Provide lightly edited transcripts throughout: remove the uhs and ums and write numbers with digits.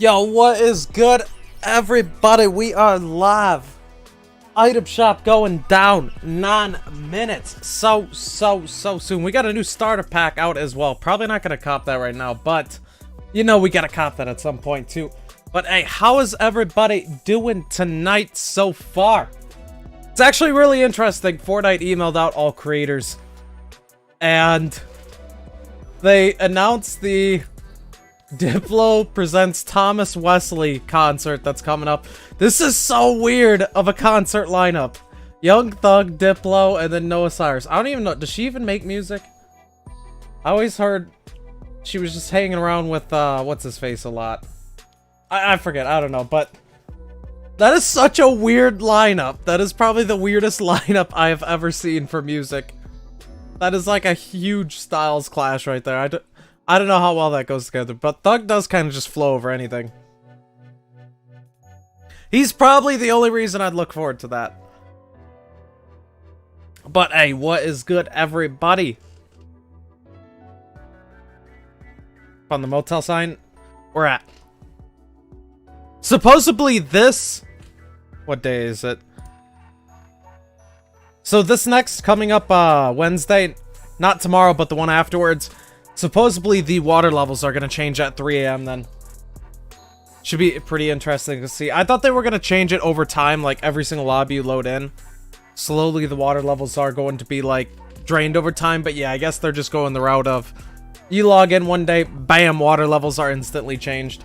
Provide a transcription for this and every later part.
Yo, what is good, everybody? We are live. Item shop going down 9 minutes. So soon. We got a new starter pack out as well. Probably not gonna cop that right now, but you know we gotta cop that at some point too. But hey, how is everybody doing tonight so far? It's actually really interesting. Fortnite emailed out all creators, and they announced the Diplo presents Thomas Wesley concert that's coming up. This is so weird of a concert lineup. Young Thug, Diplo, and then Noah Cyrus. I don't even know. Does she even make music? I always heard she was just hanging around with, what's his face a lot. I forget. I don't know. But that is such a weird lineup. That is probably the weirdest lineup I have ever seen for music. That is like a huge styles clash right there. I don't know how well that goes together, but Thug does kind of just flow over anything. He's probably the only reason I'd look forward to that. But hey, what is good, everybody? On the motel sign, we're at. Supposedly this... What day is it? So this next coming up Wednesday, not tomorrow, but the one afterwards. Supposedly, the water levels are going to change at 3 a.m. then. Should be pretty interesting to see. I thought they were going to change it over time, like every single lobby you load in. Slowly, the water levels are going to be, like, drained over time. But yeah, I guess they're just going the route of you log in one day, bam, water levels are instantly changed.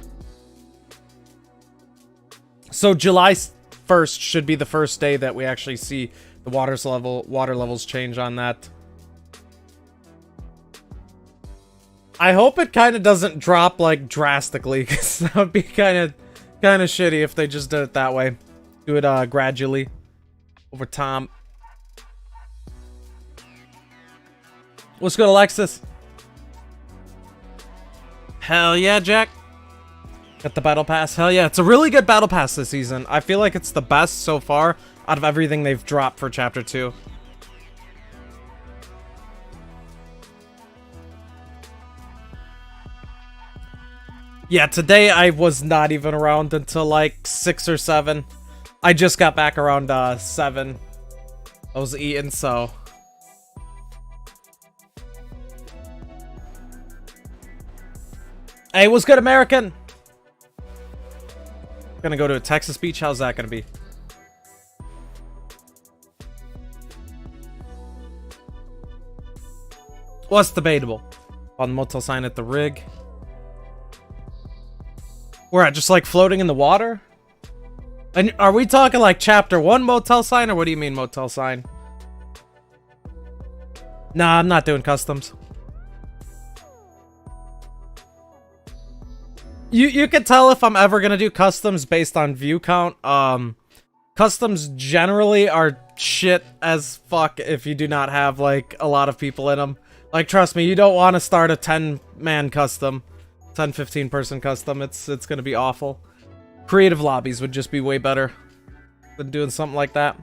So July 1st should be the first day that we actually see the water levels change on that. I hope it kind of doesn't drop, like, drastically, because that would be kind of shitty if they just did it that way. Do it, gradually, over time. What's good, Alexis? Hell yeah, Jack. Got the battle pass. Hell yeah, it's a really good battle pass this season. I feel like it's the best so far out of everything they've dropped for Chapter 2. Yeah, today I was not even around until like 6 or 7. I just got back around 7. I was eating, so. Hey, what's good, American? Gonna go to a Texas beach. How's that gonna be? Well, it's debatable. On the motel sign at the rig. We're at just like floating in the water? And are we talking like Chapter 1 motel sign, or what do you mean motel sign? Nah, I'm not doing customs. You can tell if I'm ever gonna do customs based on view count. Customs generally are shit as fuck if you do not have like a lot of people in them. Like, trust me, you don't want to start a 10-man custom. 10-15 person custom. It's gonna be awful. Creative lobbies would just be way better than doing something like that.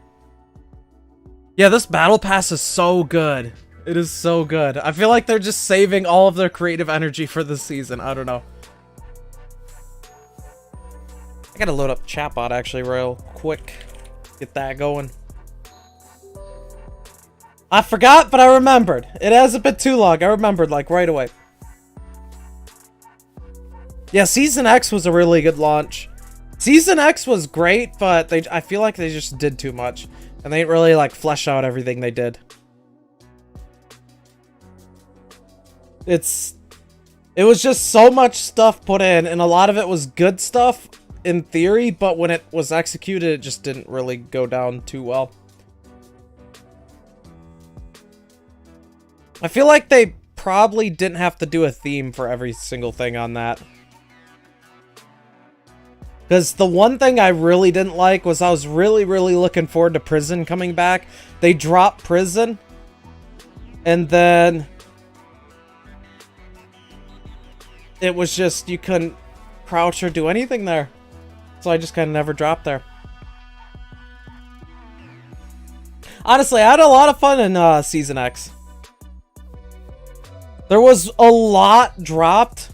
Yeah, this battle pass is so good. It is so good. I feel like they're just saving all of their creative energy for this season. I don't know. I gotta load up chatbot actually real quick. Get that going. I forgot, but I remembered. It hasn't been too long. I remembered like right away. Yeah, Season X was a really good launch. Season X was great, but I feel like they just did too much. And they didn't really, like, flesh out everything they did. It was just so much stuff put in, and a lot of it was good stuff in theory, but when it was executed, it just didn't really go down too well. I feel like they probably didn't have to do a theme for every single thing on that. Because the one thing I really didn't like was I was really looking forward to Prison coming back. They dropped Prison. And then it was just, you couldn't crouch or do anything there. So I just kind of never dropped there. Honestly, I had a lot of fun in Season X. There was a lot dropped.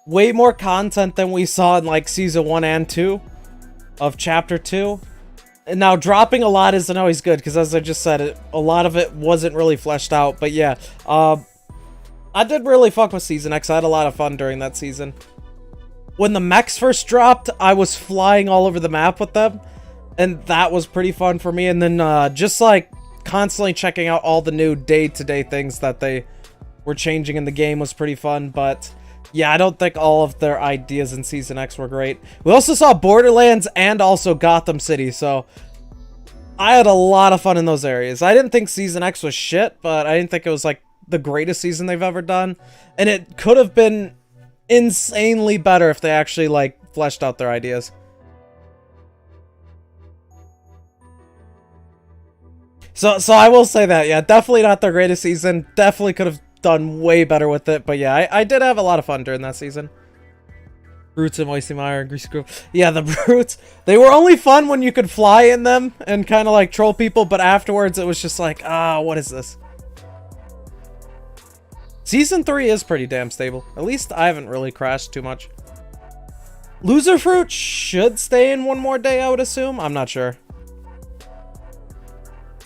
way more content than we saw in like season 1 and 2 of chapter 2. And now dropping a lot isn't always good because, as I just said, a lot of it wasn't really fleshed out. But yeah, I did really fuck with Season X. I had a lot of fun during that season. When the mechs first dropped, I was flying all over the map with them, and that was pretty fun for me. And then just like constantly checking out all the new day-to-day things that they were changing in the game was pretty fun. But yeah, I don't think all of their ideas in Season X were great. We also saw Borderlands and also Gotham City, so I had a lot of fun in those areas. I didn't think Season X was shit, but I didn't think it was like the greatest season they've ever done. And it could have been insanely better if they actually like fleshed out their ideas. So I will say that, yeah, definitely not their greatest season. Definitely could have done way better with it. But yeah, I did have a lot of fun during that season. Brutes and Moisty Mire and Greasy Grove. Yeah, the Brutes, they were only fun when you could fly in them and kind of like troll people. But afterwards, it was just like, what is this? Season 3 is pretty damn stable. At least I haven't really crashed too much. Loser Fruit should stay in one more day, I would assume. I'm not sure.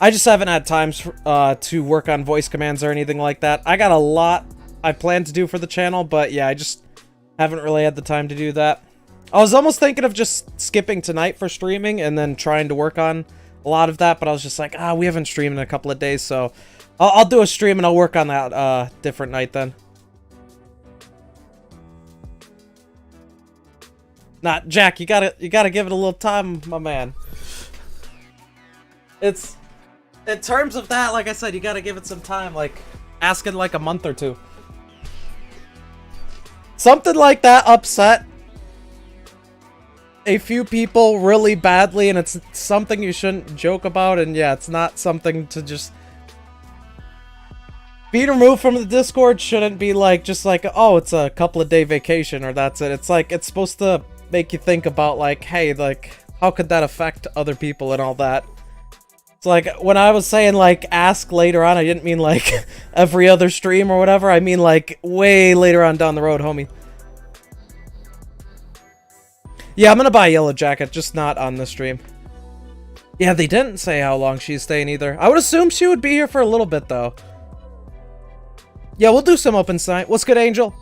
I just haven't had time to work on voice commands or anything like that. I got a lot I plan to do for the channel, but yeah, I just haven't really had the time to do that. I was almost thinking of just skipping tonight for streaming and then trying to work on a lot of that, but I was just like, we haven't streamed in a couple of days, so I'll do a stream and I'll work on that different night then. Nah, Jack, you gotta give it a little time, my man. It's, in terms of that, like I said, you gotta give it some time, like asking like a month or two. Something like that upset a few people really badly, and it's something you shouldn't joke about, and yeah, it's not something to just... Being removed from the Discord shouldn't be like, just like, oh, it's a couple of day vacation or that's it. It's like, it's supposed to make you think about like, hey, like, how could that affect other people and all that? It's like, when I was saying like, ask later on, I didn't mean like every other stream or whatever. I mean like, way later on down the road, homie. Yeah, I'm gonna buy a Yellow Jacket, just not on this stream. Yeah, they didn't say how long she's staying either. I would assume she would be here for a little bit though. Yeah, we'll do some opens tonight. What's good, Angel?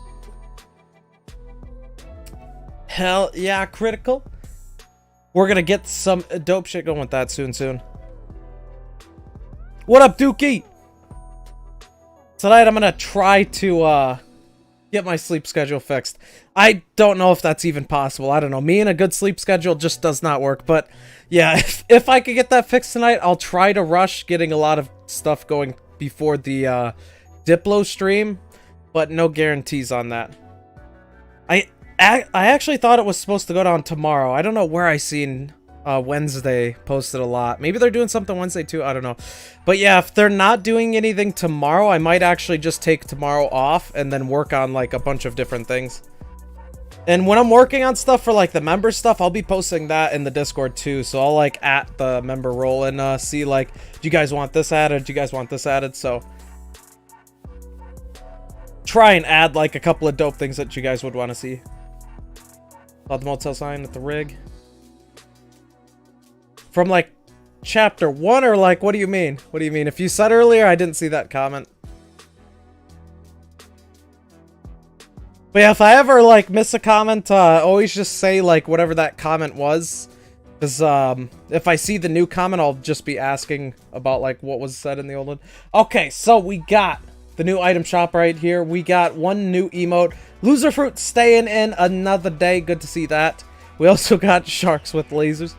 Hell yeah, Critical. We're gonna get some dope shit going with that soon. What up, Dookie? Tonight I'm gonna try to get my sleep schedule fixed. I don't know if that's even possible. I don't know. Me and a good sleep schedule just does not work. But yeah, if I could get that fixed tonight, I'll try to rush getting a lot of stuff going before the Diplo stream, but no guarantees on that. I actually thought it was supposed to go down tomorrow. I don't know where I seen Wednesday posted a lot. Maybe they're doing something Wednesday too. I don't know. But yeah, if they're not doing anything tomorrow, I might actually just take tomorrow off and then work on like a bunch of different things. And when I'm working on stuff for like the member stuff, I'll be posting that in the Discord too. So I'll like at the member role and see like, do you guys want this added? Do you guys want this added? So try and add like a couple of dope things that you guys would want to see. About the motel sign at the rig. From like chapter 1 or like, what do you mean? What do you mean? If you said earlier, I didn't see that comment. But yeah, if I ever like miss a comment, always just say like whatever that comment was. Because if I see the new comment, I'll just be asking about like what was said in the old one. Okay, so we got the new item shop right here. We got one new emote. Loser Fruit staying in another day. Good to see that. We also got Sharks with Lasers.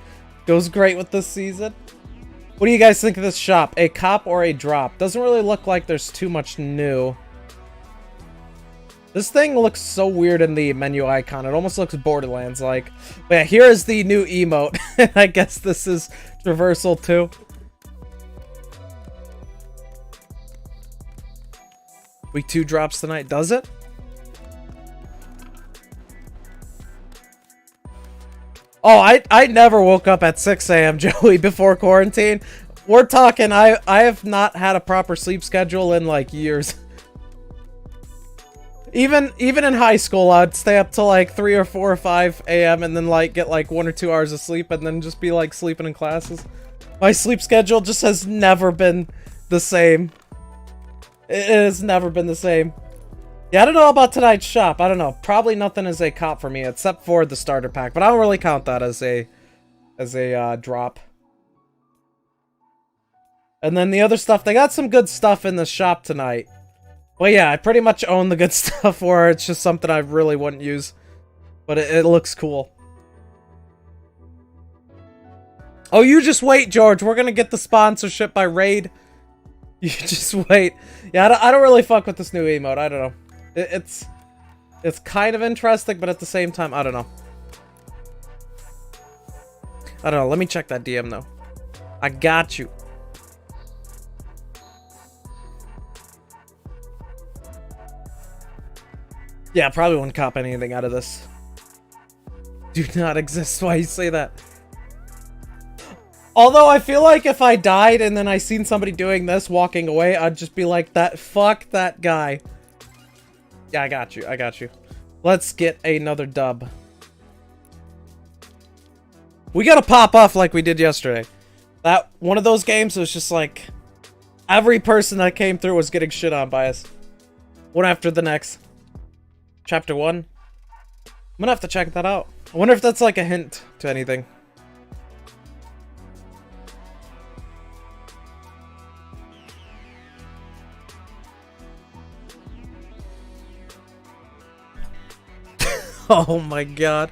Goes great with this season. What do you guys think of this shop? A cop or a drop? Doesn't really look like there's too much new. This thing looks so weird in the menu icon. It almost looks Borderlands-like. But yeah, here is the new emote. I guess this is traversal too. Week 2 drops tonight. Does it? Oh, I never woke up at 6 a.m., Joey, before quarantine. We're talking, I have not had a proper sleep schedule in, like, years. Even in high school, I'd stay up till like 3 or 4 or 5 a.m. and then like get like 1 or 2 hours of sleep and then just be like sleeping in classes. My sleep schedule just has never been the same. It has never been the same. Yeah, I don't know about tonight's shop. I don't know. Probably nothing is a cop for me except for the starter pack, but I don't really count that as a drop. And then the other stuff, they got some good stuff in the shop tonight. Well, yeah, I pretty much own the good stuff, or it's just something I really wouldn't use. But it looks cool. Oh, you just wait, George. We're gonna get the sponsorship by Raid. You just wait. Yeah, I don't really fuck with this new emote. I don't know. It's kind of interesting, but at the same time, I don't know. I don't know. Let me check that DM, though. I got you. Yeah, probably wouldn't cop anything out of this. Do not exist. Why you say that? Although I feel like if I died and then I seen somebody doing this, walking away, I'd just be like, fuck that guy. Yeah, I got you. I got you. Let's get another dub. We gotta pop off like we did yesterday. That one of those games was just like every person that came through was getting shit on by us. One after the next. Chapter 1. I'm gonna have to check that out. I wonder if that's like a hint to anything. Oh my god.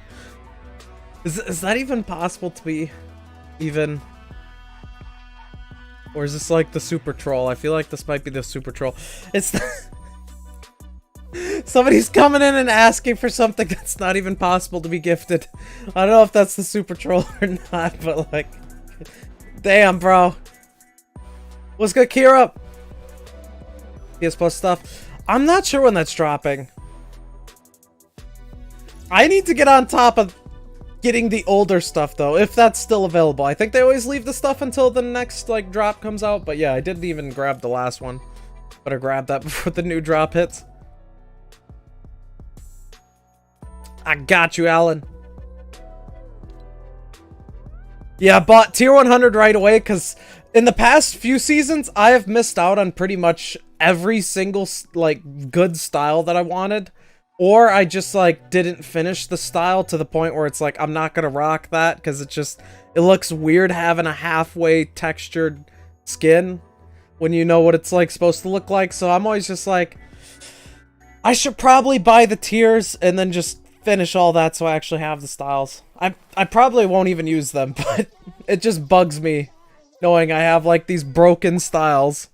Is that even possible to be even? Or is this like the super troll? I feel like this might be the super troll. It's somebody's coming in and asking for something that's not even possible to be gifted. I don't know if that's the super troll or not, but like, damn, bro. What's good, Kira? PS Plus stuff. I'm not sure when that's dropping. I need to get on top of getting the older stuff, though, if that's still available. I think they always leave the stuff until the next, like, drop comes out. But yeah, I didn't even grab the last one. Better grab that before the new drop hits. I got you, Alan. Yeah, I bought tier 100 right away, because in the past few seasons, I have missed out on pretty much every single, like, good style that I wanted. Or I just, like, didn't finish the style to the point where it's like, I'm not gonna rock that, because it looks weird having a halfway textured skin when you know what it's, like, supposed to look like. So I'm always just like, I should probably buy the tiers and then just finish all that so I actually have the styles. I probably won't even use them, but it just bugs me knowing I have, like, these broken styles.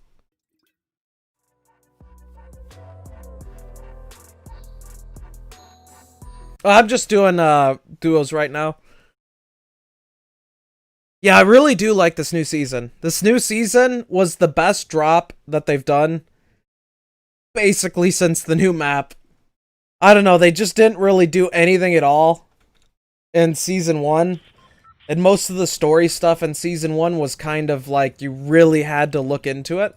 I'm just doing duos right now. Yeah, I really do like this new season. This new season was the best drop that they've done basically since the new map. I don't know, they just didn't really do anything at all in Season 1. And most of the story stuff in Season 1 was kind of like you really had to look into it.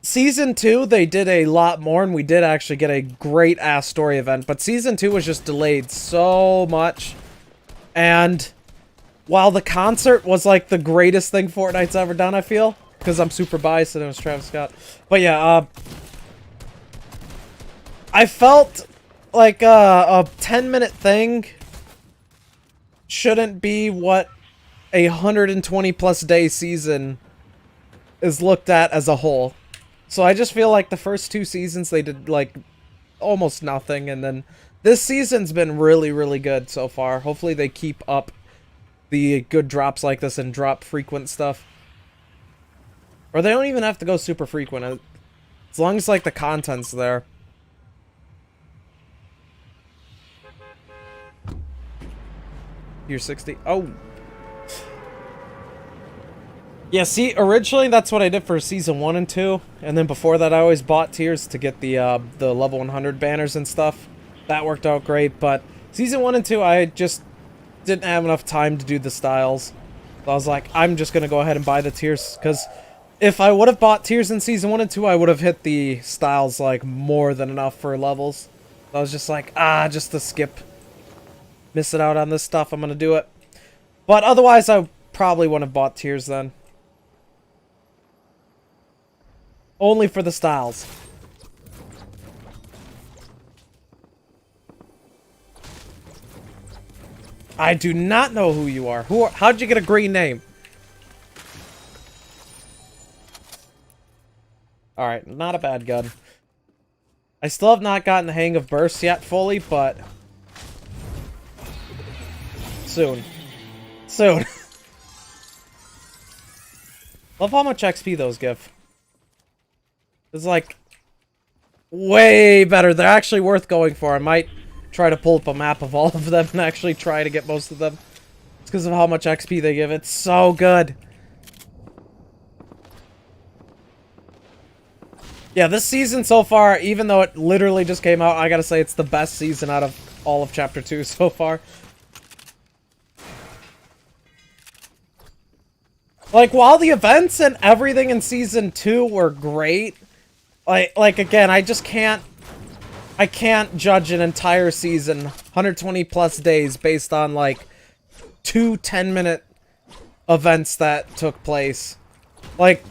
Season 2, they did a lot more, and we did actually get a great-ass story event, but Season 2 was just delayed so much. And while the concert was, like, the greatest thing Fortnite's ever done, I feel, because I'm super biased and it was Travis Scott. But yeah, I felt like a 10-minute thing shouldn't be what a 120-plus day season is looked at as a whole. So I just feel like the first 2 seasons they did, like, almost nothing, and then this season's been really, really good so far. Hopefully they keep up the good drops like this and drop frequent stuff. Or they don't even have to go super frequent, as long as, like, the content's there. Year 60. Oh! Yeah, see, originally that's what I did for Season 1 and 2, and then before that I always bought tiers to get the level 100 banners and stuff. That worked out great, but Season 1 and 2 I just didn't have enough time to do the styles. So I was like, I'm just gonna go ahead and buy the tiers, because If I would have bought tiers in Season 1 and 2, I would have hit the styles, like, more than enough for levels. I was just like, just to skip. Missing out on this stuff, I'm gonna do it. But otherwise, I probably wouldn't have bought tiers then. Only for the styles. I do not know who you are. How'd you get a green name? Alright, not a bad gun. I still have not gotten the hang of bursts yet fully, but... soon. Soon. Love how much XP those give. It's like... way better. They're actually worth going for. I might try to pull up a map of all of them and actually try to get most of them. It's because of how much XP they give. It's so good. Yeah, this season so far, even though it literally just came out, I gotta say it's the best season out of all of Chapter 2 so far. Like, while the events and everything in Season 2 were great, like again, I just can't... I can't judge an entire season, 120 plus days, based on, like, 2 10-minute events that took place. Like...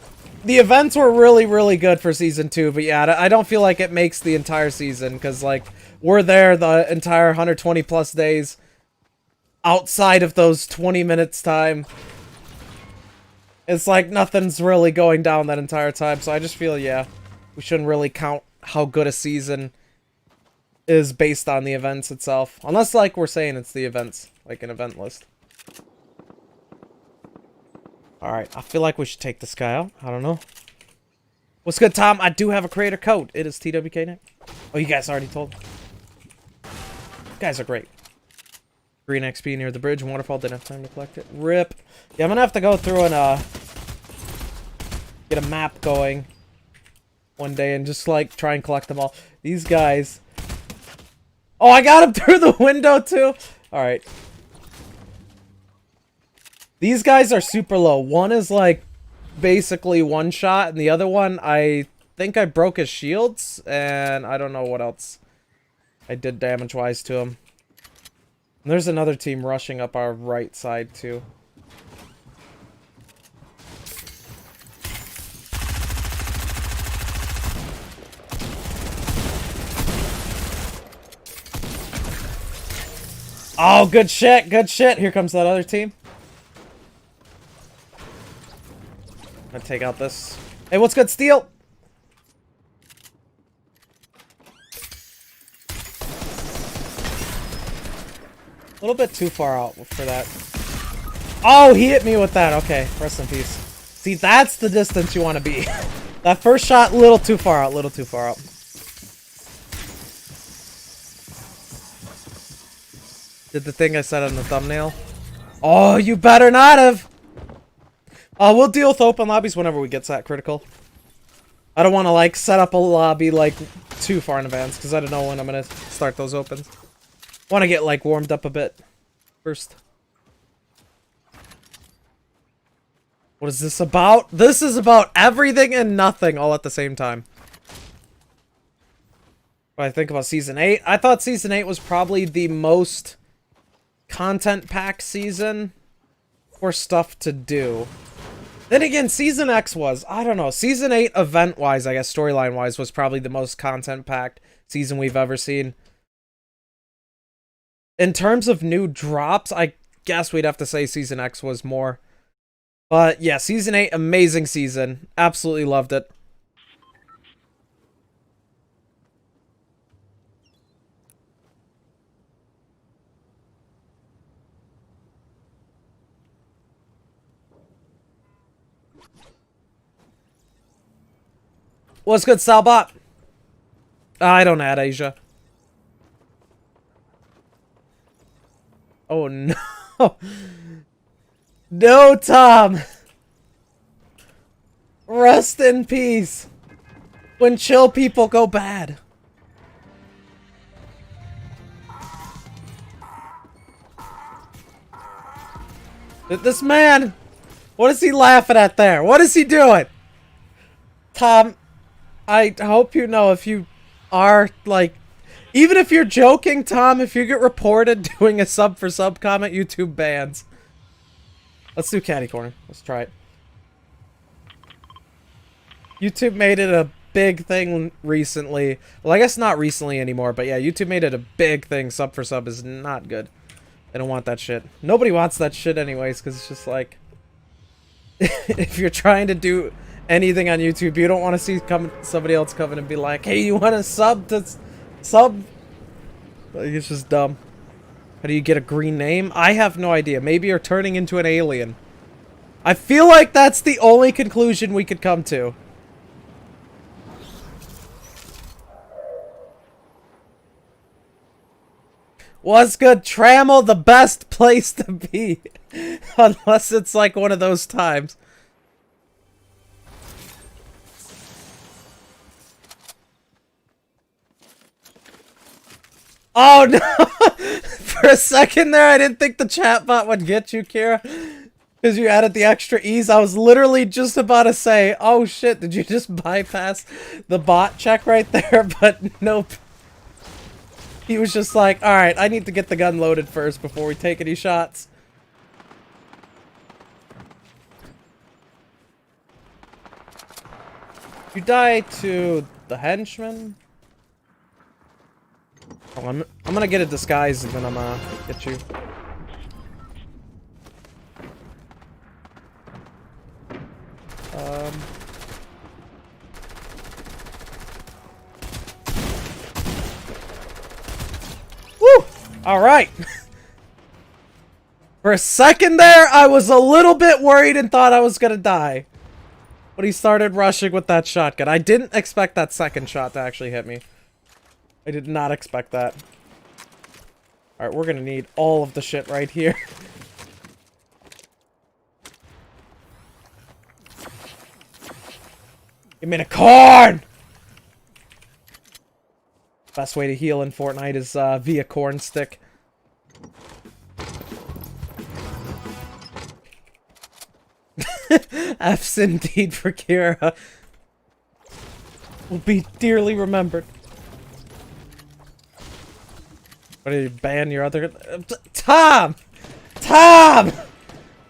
the events were really, really good for Season 2, but yeah, I don't feel like it makes the entire season, because, like, we're there the entire 120 plus days outside of those 20 minutes time. It's like nothing's really going down that entire time, so I just feel, yeah, we shouldn't really count how good a season is based on the events itself. Unless, like, we're saying it's the events, like an event list. Alright, I feel like we should take this guy out. I don't know. What's good, Tom? I do have a creator code. It is TWK Nick. Oh, you guys already told me. You guys are great. Green XP near the bridge and waterfall. Didn't have time to collect it. RIP. Yeah, I'm gonna have to go through and, get a map going one day and just, like, try and collect them all. These guys. Oh, I got him through the window, too? Alright. These guys are super low. One is, like, basically one shot, and the other one, I think I broke his shields, and I don't know what else I did damage-wise to him. And there's another team rushing up our right side, too. Oh, good shit, good shit. Here comes that other team. I'm gonna take out this. Hey, what's good, Steel? A little bit too far out for that. Oh, he hit me with that. Okay, rest in peace. See, that's the distance you want to be. That first shot, little too far out, little too far out. Did the thing I said on the thumbnail. Oh, you better not have! We'll deal with open lobbies whenever we get to that critical. I don't want to, like, set up a lobby, like, too far in advance, because I don't know when I'm going to start those opens. Want to get, like, warmed up a bit first. What is this about? This is about everything and nothing all at the same time. What I think about Season 8. I thought Season 8 was probably the most content-packed season for stuff to do. Then again, Season X was, I don't know, Season 8 event-wise, I guess, storyline-wise, was probably the most content-packed season we've ever seen. In terms of new drops, I guess we'd have to say Season X was more. But yeah, Season 8, amazing season. Absolutely loved it. What's good, Salbot? I don't add Asia. Oh no. No, Tom. Rest in peace. When chill people go bad. This man. What is he laughing at there? What is he doing? Tom, I hope you know if you are, like, even if you're joking, Tom, if you get reported doing a sub for sub comment, YouTube bans. Let's do Catty Corner. Let's try it. YouTube made it a big thing recently. Well, I guess not recently anymore, but yeah, YouTube made it a big thing. Sub for sub is not good. They don't want that shit. Nobody wants that shit anyways, because it's just like... if you're trying to do anything on YouTube, you don't want to see somebody else coming and be like, hey, you want to sub to... Sub? Like, it's just dumb. How do you get a green name? I have no idea. Maybe you're turning into an alien. I feel like that's the only conclusion we could come to. What's good, Trammel? The best place to be. Unless it's like one of those times. Oh no! For a second there, I didn't think the chatbot would get you, Kira. Because you added the extra ease. I was literally just about to say, oh shit, did you just bypass the bot check right there? But nope. He was just like, alright, I need to get the gun loaded first before we take any shots. You die to the henchman? Oh, I'm gonna get a disguise and then I'm gonna get you. Woo! Alright! For a second there, I was a little bit worried and thought I was gonna die. But he started rushing with that shotgun. I didn't expect that second shot to actually hit me. I did not expect that. Alright, we're gonna need all of the shit right here. Give me the corn! Best way to heal in Fortnite is via corn stick. F's indeed for Kira. Will be dearly remembered. What did you ban your other... Tom! Tom!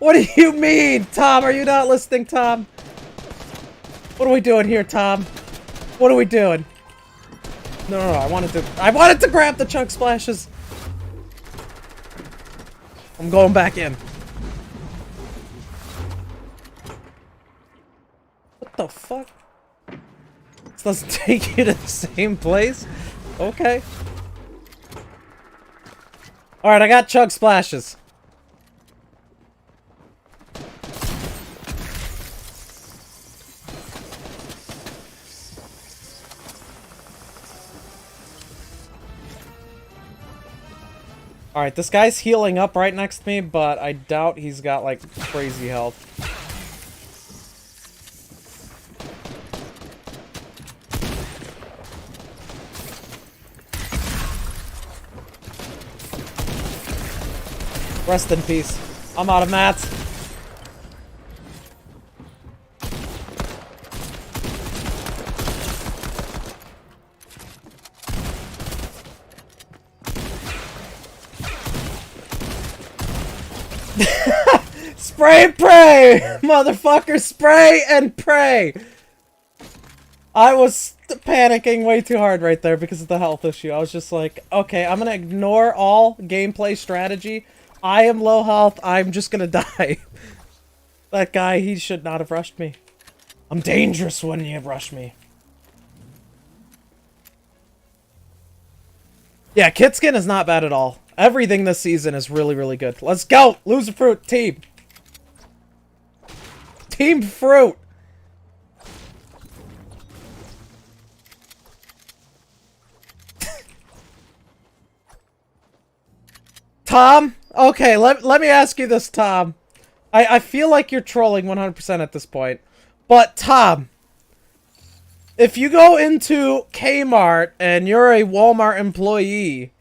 What do you mean, Tom? Are you not listening, Tom? What are we doing here, Tom? What are we doing? No, I wanted to grab the chug splashes. I'm going back in. What the fuck? This doesn't take you to the same place? Okay. Alright, I got chug splashes. Alright, this guy's healing up right next to me, but I doubt he's got, like, crazy health. Rest in peace. I'm out of mats. Spray and pray! Motherfucker, spray and pray! I was panicking way too hard right there because of the health issue. I was just like, okay, I'm gonna ignore all gameplay strategy. I am low health, I'm just gonna die. That guy, he should not have rushed me. I'm dangerous when you rush me. Yeah, Kit Skin is not bad at all. Everything this season is really, really good. Let's go! Loser Fruit team! Team Fruit! Tom? Okay, let me ask you this, Tom. I feel like you're trolling 100% at this point. But, Tom, if you go into Kmart and you're a Walmart employee,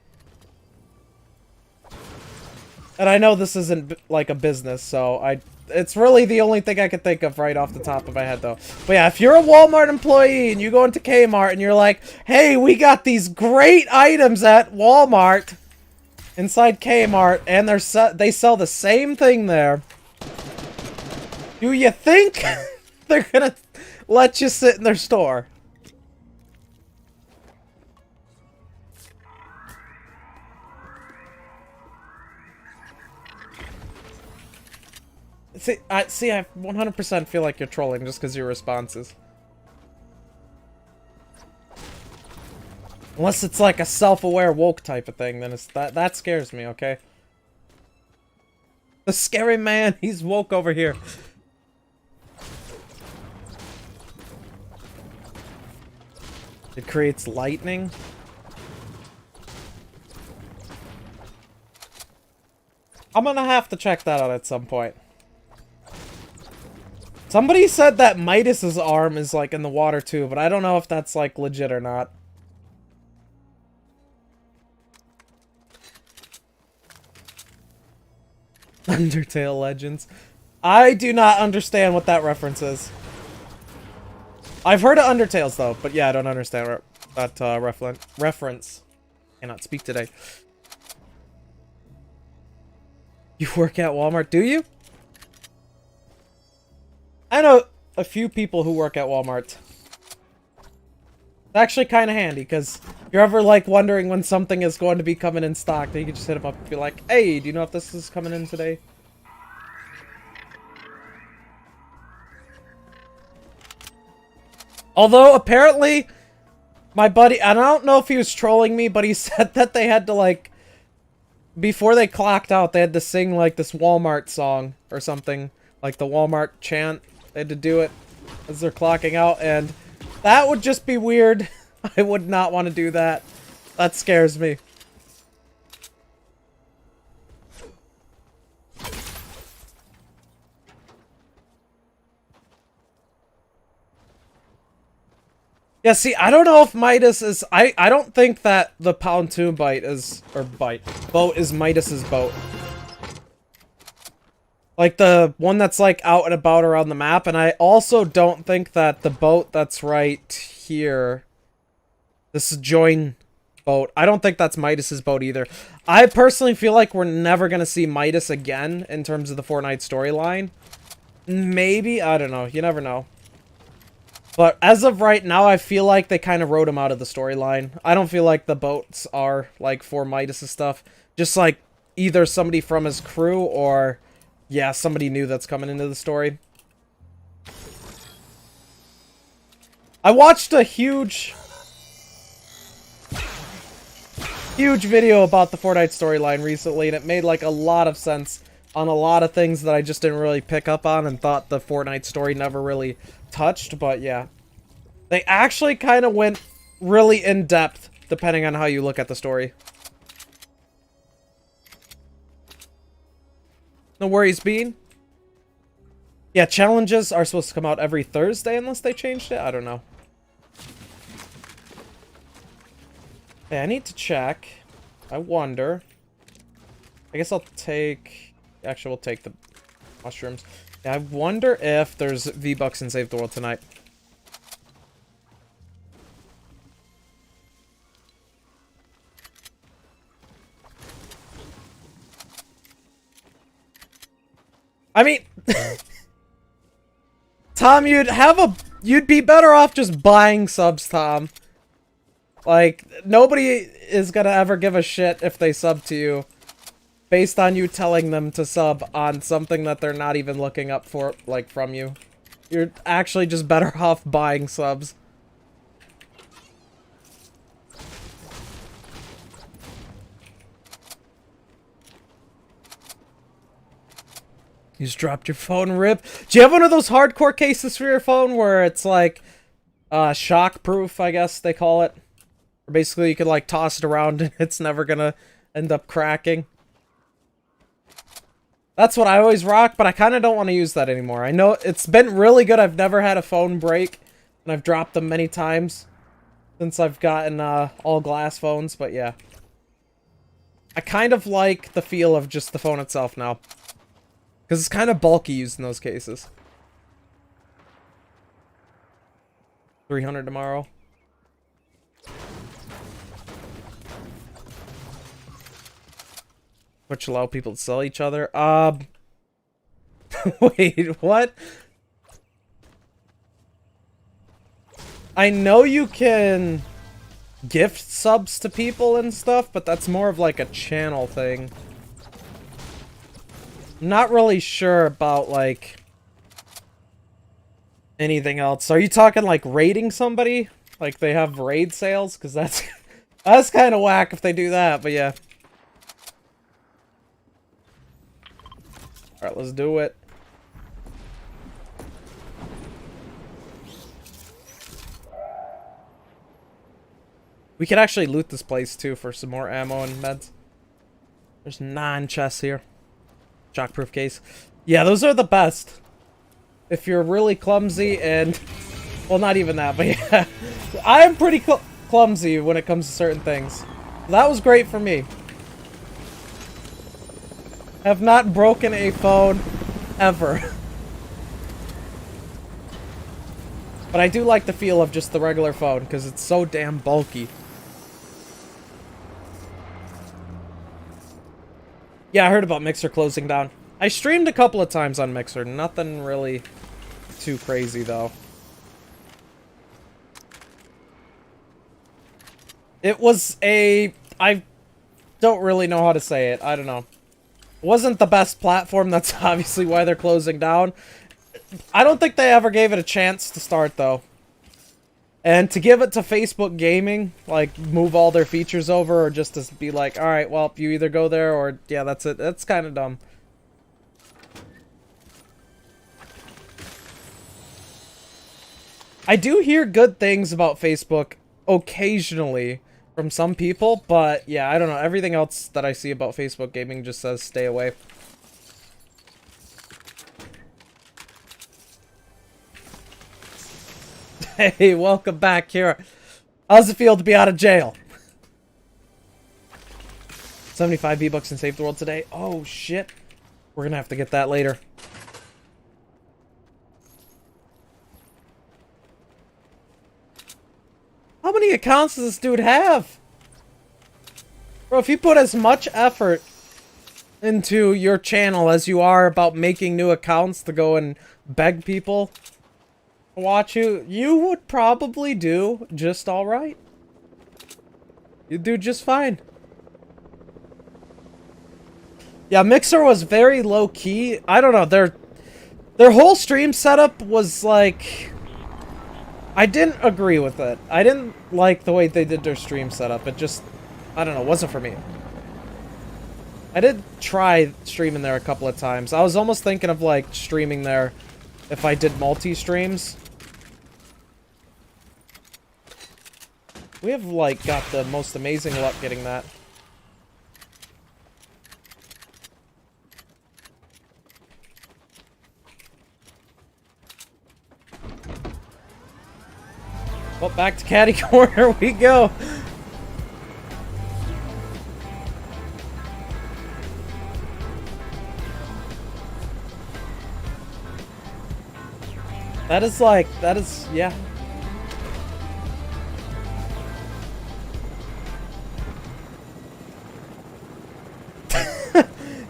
and I know this isn't, like, a business, so It's really the only thing I could think of right off the top of my head, though. But yeah, if you're a Walmart employee and you go into Kmart and you're like, hey, we got these great items at Walmart inside Kmart, and they sell the same thing there, do you think they're gonna let you sit in their store? See, I 100% feel like you're trolling just because your responses. Unless it's like a self-aware woke type of thing, then that scares me, okay? The scary man, he's woke over here. It creates lightning. I'm gonna have to check that out at some point. Somebody said that Midas's arm is like in the water too, but I don't know if that's like legit or not. Undertale Legends. I do not understand what that reference is. I've heard of Undertales though, but yeah, I don't understand that reference. Cannot speak today. You work at Walmart, do you? I know a few people who work at Walmart. It's actually kind of handy, because if you're ever, like, wondering when something is going to be coming in stock, then you can just hit them up and be like, hey, do you know if this is coming in today? Although, apparently, my buddy, I don't know if he was trolling me, but he said that they had to, like, before they clocked out, they had to sing, like, this Walmart song or something. Like, the Walmart chant. They had to do it as they're clocking out, and that would just be weird. I would not want to do that. That scares me. Yeah, see, I don't know if Midas is... I don't think that the pontoon boat is Midas's boat. Like, the one that's, like, out and about around the map. And I also don't think that the boat that's right here... This join boat. I don't think that's Midas's boat either. I personally feel like we're never going to see Midas again in terms of the Fortnite storyline. Maybe? I don't know. You never know. But as of right now, I feel like they kind of wrote him out of the storyline. I don't feel like the boats are, like, for Midas's stuff. Just, like, either somebody from his crew or... Yeah, somebody new that's coming into the story. I watched a huge video about the Fortnite storyline recently, and it made, like, a lot of sense on a lot of things that I just didn't really pick up on and thought the Fortnite story never really touched, but yeah. They actually kind of went really in-depth, depending on how you look at the story. No worries, Bean. Yeah, challenges are supposed to come out every Thursday unless they changed it. I don't know. Hey, I need to check. I wonder. I guess I'll take... Actually, we'll take the mushrooms. Yeah, I wonder if there's V-Bucks in Save the World tonight. I mean, Tom, you'd be better off just buying subs, Tom. Like, nobody is gonna ever give a shit if they sub to you based on you telling them to sub on something that they're not even looking up for, like, from you. You're actually just better off buying subs. You just dropped your phone, rip. Do you have one of those hardcore cases for your phone where it's like shock proof, I guess they call it? Or basically you could like toss it around and it's never gonna end up cracking. That's what I always rock, but I kind of don't want to use that anymore. I know it's been really good. I've never had a phone break, and I've dropped them many times since I've gotten all glass phones, but yeah. I kind of like the feel of just the phone itself now. Because it's kind of bulky used in those cases. 300 tomorrow. Which allow people to sell each other. Wait, what? I know you can gift subs to people and stuff, but that's more of like a channel thing. I'm not really sure about like anything else. Are you talking like raiding somebody? Like they have raid sales? Because that's that's kind of whack if they do that, but yeah. Alright, let's do it. We could actually loot this place too for some more ammo and meds. There's 9 chests here. Shockproof case. Yeah, those are the best. If you're really clumsy and... Well, not even that, but yeah. I am pretty clumsy when it comes to certain things. That was great for me. Have not broken a phone ever. But I do like the feel of just the regular phone because it's so damn bulky. Yeah, I heard about Mixer closing down. I streamed a couple of times on Mixer. Nothing really too crazy, though. It was a... I don't really know how to say it. I don't know. It wasn't the best platform. That's obviously why they're closing down. I don't think they ever gave it a chance to start, though. And to give it to Facebook Gaming, like, move all their features over, or just to be like, alright, well, you either go there, or, yeah, that's it. That's kind of dumb. I do hear good things about Facebook occasionally from some people, but, yeah, I don't know. Everything else that I see about Facebook Gaming just says stay away. Hey, welcome back, Kira. How's it feel to be out of jail? 75 V-Bucks and Save the World today. Oh, shit. We're gonna have to get that later. How many accounts does this dude have? Bro, if you put as much effort into your channel as you are about making new accounts to go and beg people to watch you, you would probably do just alright. You'd do just fine. Yeah, Mixer was very low-key. I don't know, their whole stream setup was like... I didn't agree with it. I didn't like the way they did their stream setup. It just... I don't know, wasn't for me. I did try streaming there a couple of times. I was almost thinking of, like, streaming there if I did multi-streams. We have, like, got the most amazing luck getting that. Well, back to Caddy Corner we go. That is like, that is, yeah.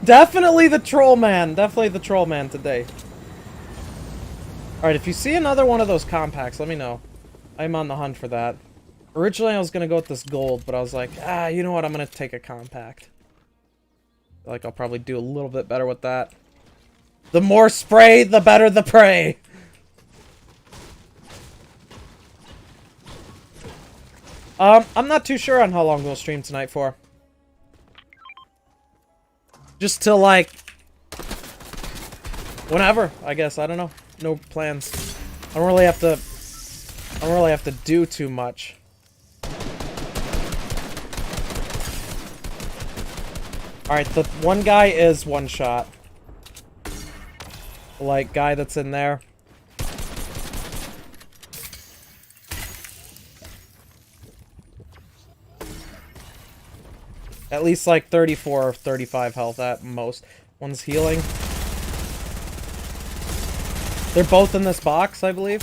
Definitely the troll man. Definitely the troll man today. Alright, if you see another one of those compacts, let me know. I'm on the hunt for that. Originally, I was gonna go with this gold, but I was like, ah, you know what? I'm gonna take a compact. Like, I'll probably do a little bit better with that. The more spray, the better the prey. I'm not too sure on how long we'll stream tonight for. Just till, like, whenever, I guess. I don't know. No plans. I don't really have to do too much. Alright, the one guy is one shot. The, like, guy that's in there. At least, like, 34 or 35 health at most. One's healing. They're both in this box, I believe.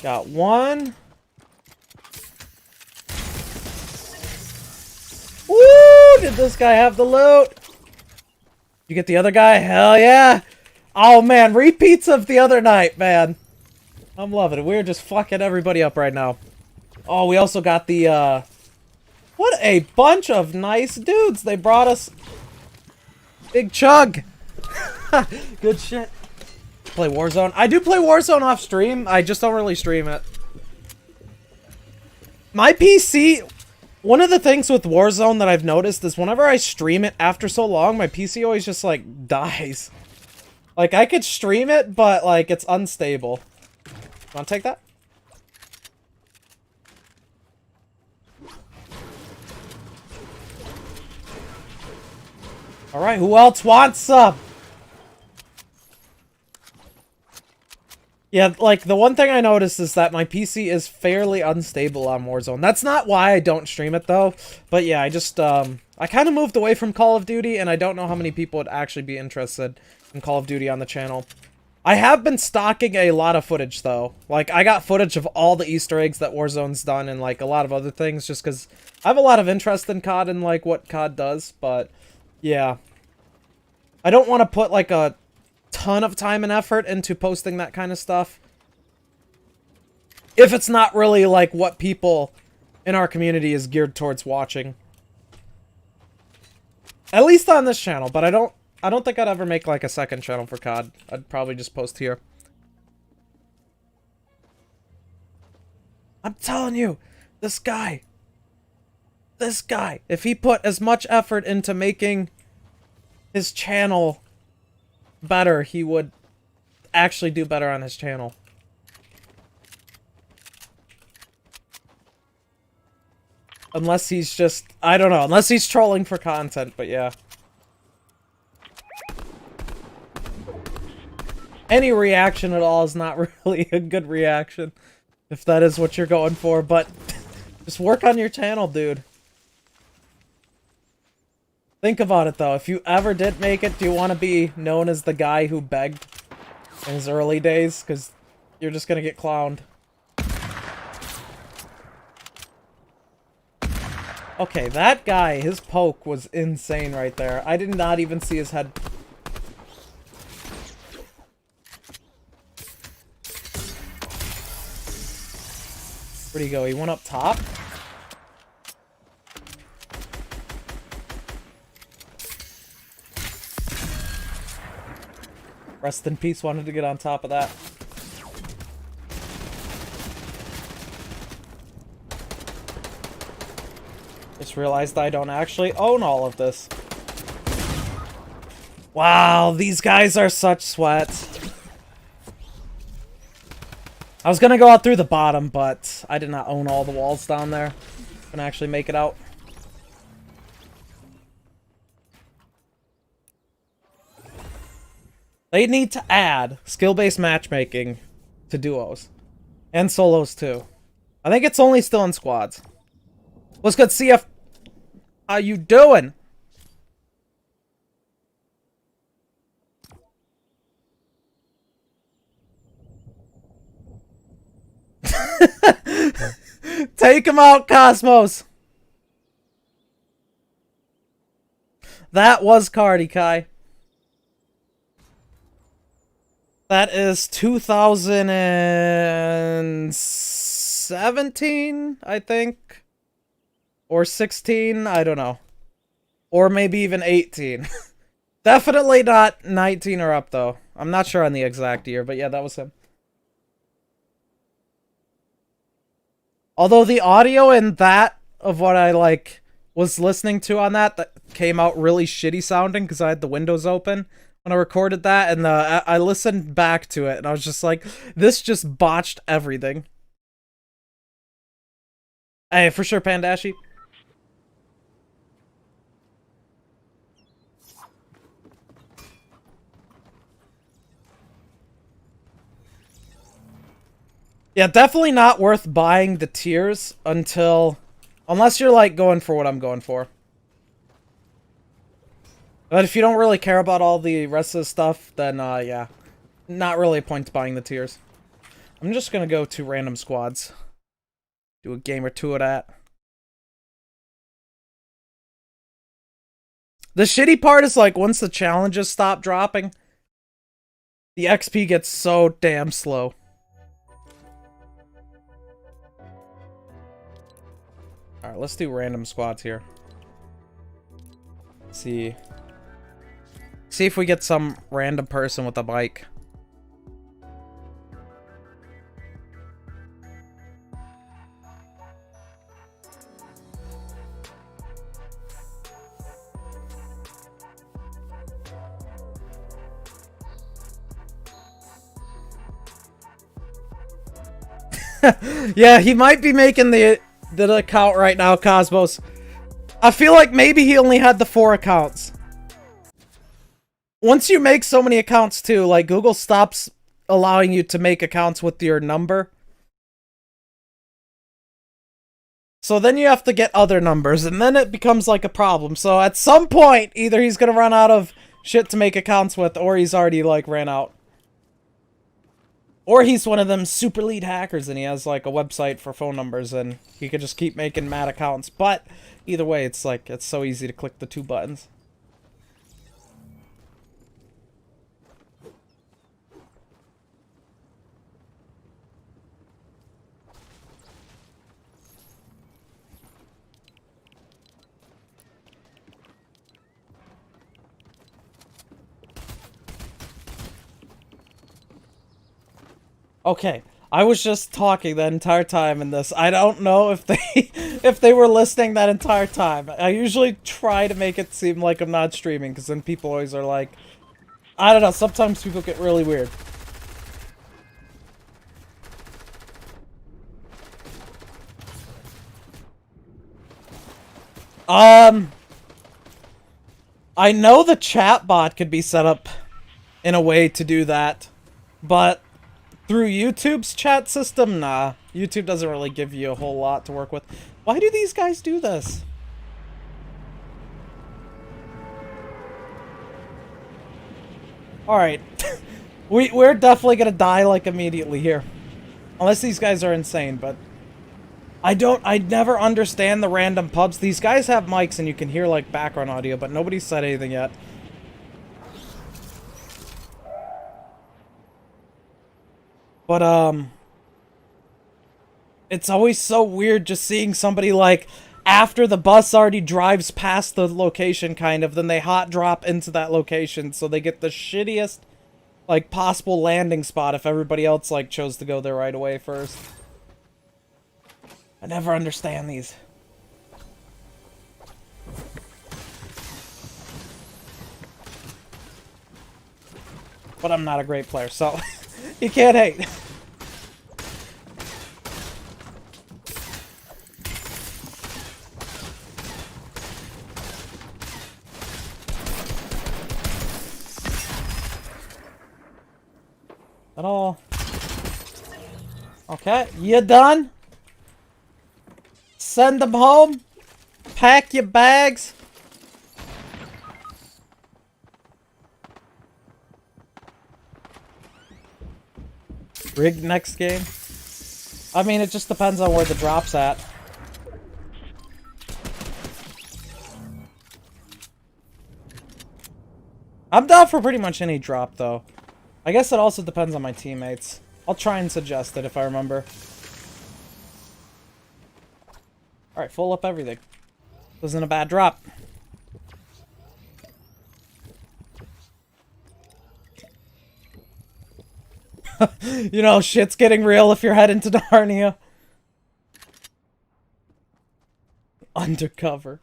Got one. Woo! Did this guy have the loot? You get the other guy? Hell yeah! Oh man, repeats of the other night, man. I'm loving it. We're just fucking everybody up right now. Oh, we also got the, what a bunch of nice dudes. They brought us... Big chug. Good shit. Play Warzone. I do play Warzone off stream. I just don't really stream it. My PC... One of the things with Warzone that I've noticed is whenever I stream it after so long, my PC always just, like, dies. Like, I could stream it, but, like, it's unstable. Wanna take that? Alright, who else wants some? Yeah, like, the one thing I noticed is that my PC is fairly unstable on Warzone. That's not why I don't stream it, though. But yeah, I just, I kind of moved away from Call of Duty, and I don't know how many people would actually be interested in Call of Duty on the channel. I have been stocking a lot of footage, though. Like, I got footage of all the Easter eggs that Warzone's done, and, like, a lot of other things, just because I have a lot of interest in COD and, like, what COD does, but, yeah. I don't want to put, like, a ton of time and effort into posting that kind of stuff if it's not really like what people in our community is geared towards watching. At least on this channel, but I don't think I'd ever make like a second channel for COD. I'd probably just post here. I'm telling you, this guy, if he put as much effort into making his channel better, he would actually do better on his channel. Unless he's just, I don't know, unless he's trolling for content, but yeah. Any reaction at all is not really a good reaction, if that is what you're going for, but just work on your channel, dude. Think about it, though. If you ever did make it, do you want to be known as the guy who begged in his early days? Because you're just going to get clowned. Okay, that guy, his poke was insane right there. I did not even see his head. Where'd he go? He went up top? Rest in peace, wanted to get on top of that. Just realized I don't actually own all of this. Wow, these guys are such sweats. I was gonna go out through the bottom, but I did not own all the walls down there. Can actually make it out. They need to add skill-based matchmaking to duos. And solos, too. I think it's only still in squads. What's good, CF? How you doing? Take him out, Cosmos! That was Cardi Kai. That is 2017, I think. Or 16, I don't know. Or maybe even 18. Definitely not 19 or up, though. I'm not sure on the exact year, but yeah, that was him. Although the audio in that, of what I, like, was listening to on that came out really shitty sounding, because I had the windows open when I recorded that, and I listened back to it, and I was just like, this just botched everything. Hey, for sure, Pandashi. Yeah, definitely not worth buying the tiers until Unless you're, like, going for what I'm going for. But if you don't really care about all the rest of the stuff, then, yeah. Not really a point to buying the tiers. I'm just gonna go to random squads. Do a game or two of that. The shitty part is, like, once the challenges stop dropping, the XP gets so damn slow. Alright, let's do random squads here. See if we get some random person with a bike. Yeah, he might be making the account right now, Cosmos. I feel like maybe he only had the 4 accounts. Once you make so many accounts too, like Google stops allowing you to make accounts with your number. So then you have to get other numbers, and then it becomes like a problem. So at some point, either he's gonna run out of shit to make accounts with, or he's already like ran out. Or he's one of them super lead hackers and he has like a website for phone numbers and he could just keep making mad accounts. But either way, it's like, it's so easy to click the 2 buttons. Okay, I was just talking the entire time in this. I don't know if they were listening that entire time. I usually try to make it seem like I'm not streaming, because then people always are like, I don't know, sometimes people get really weird. I know the chat bot could be set up in a way to do that, but through YouTube's chat system, nah. YouTube doesn't really give you a whole lot to work with. Why do these guys do this? Alright. We're definitely gonna die, like, immediately here. Unless these guys are insane, but... I never understand the random pubs. These guys have mics and you can hear, like, background audio, but nobody's said anything yet. But, it's always so weird just seeing somebody, like, after the bus already drives past the location, kind of, then they hot drop into that location, so they get the shittiest, like, possible landing spot if everybody else, like, chose to go there right away first. I never understand these. But I'm not a great player, so you can't hate. At all. Okay, you done? Send them home. Pack your bags. Rig next game. I mean, it just depends on where the drop's at. I'm down for pretty much any drop, though. I guess it also depends on my teammates. I'll try and suggest it if I remember. Alright, full up everything. Wasn't a bad drop. You know, shit's getting real if you're heading to Narnia. Undercover.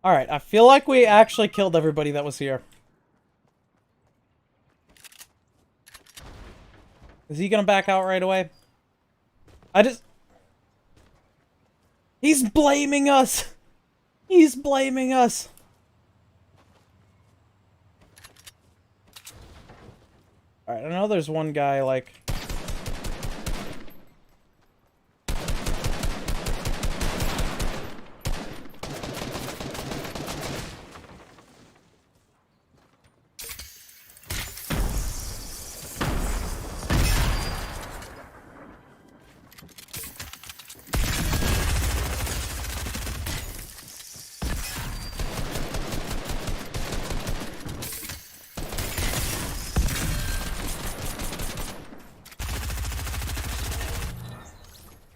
Alright, I feel like we actually killed everybody that was here. Is he gonna back out right away? He's blaming us! He's blaming us! Alright, I know there's one guy, like...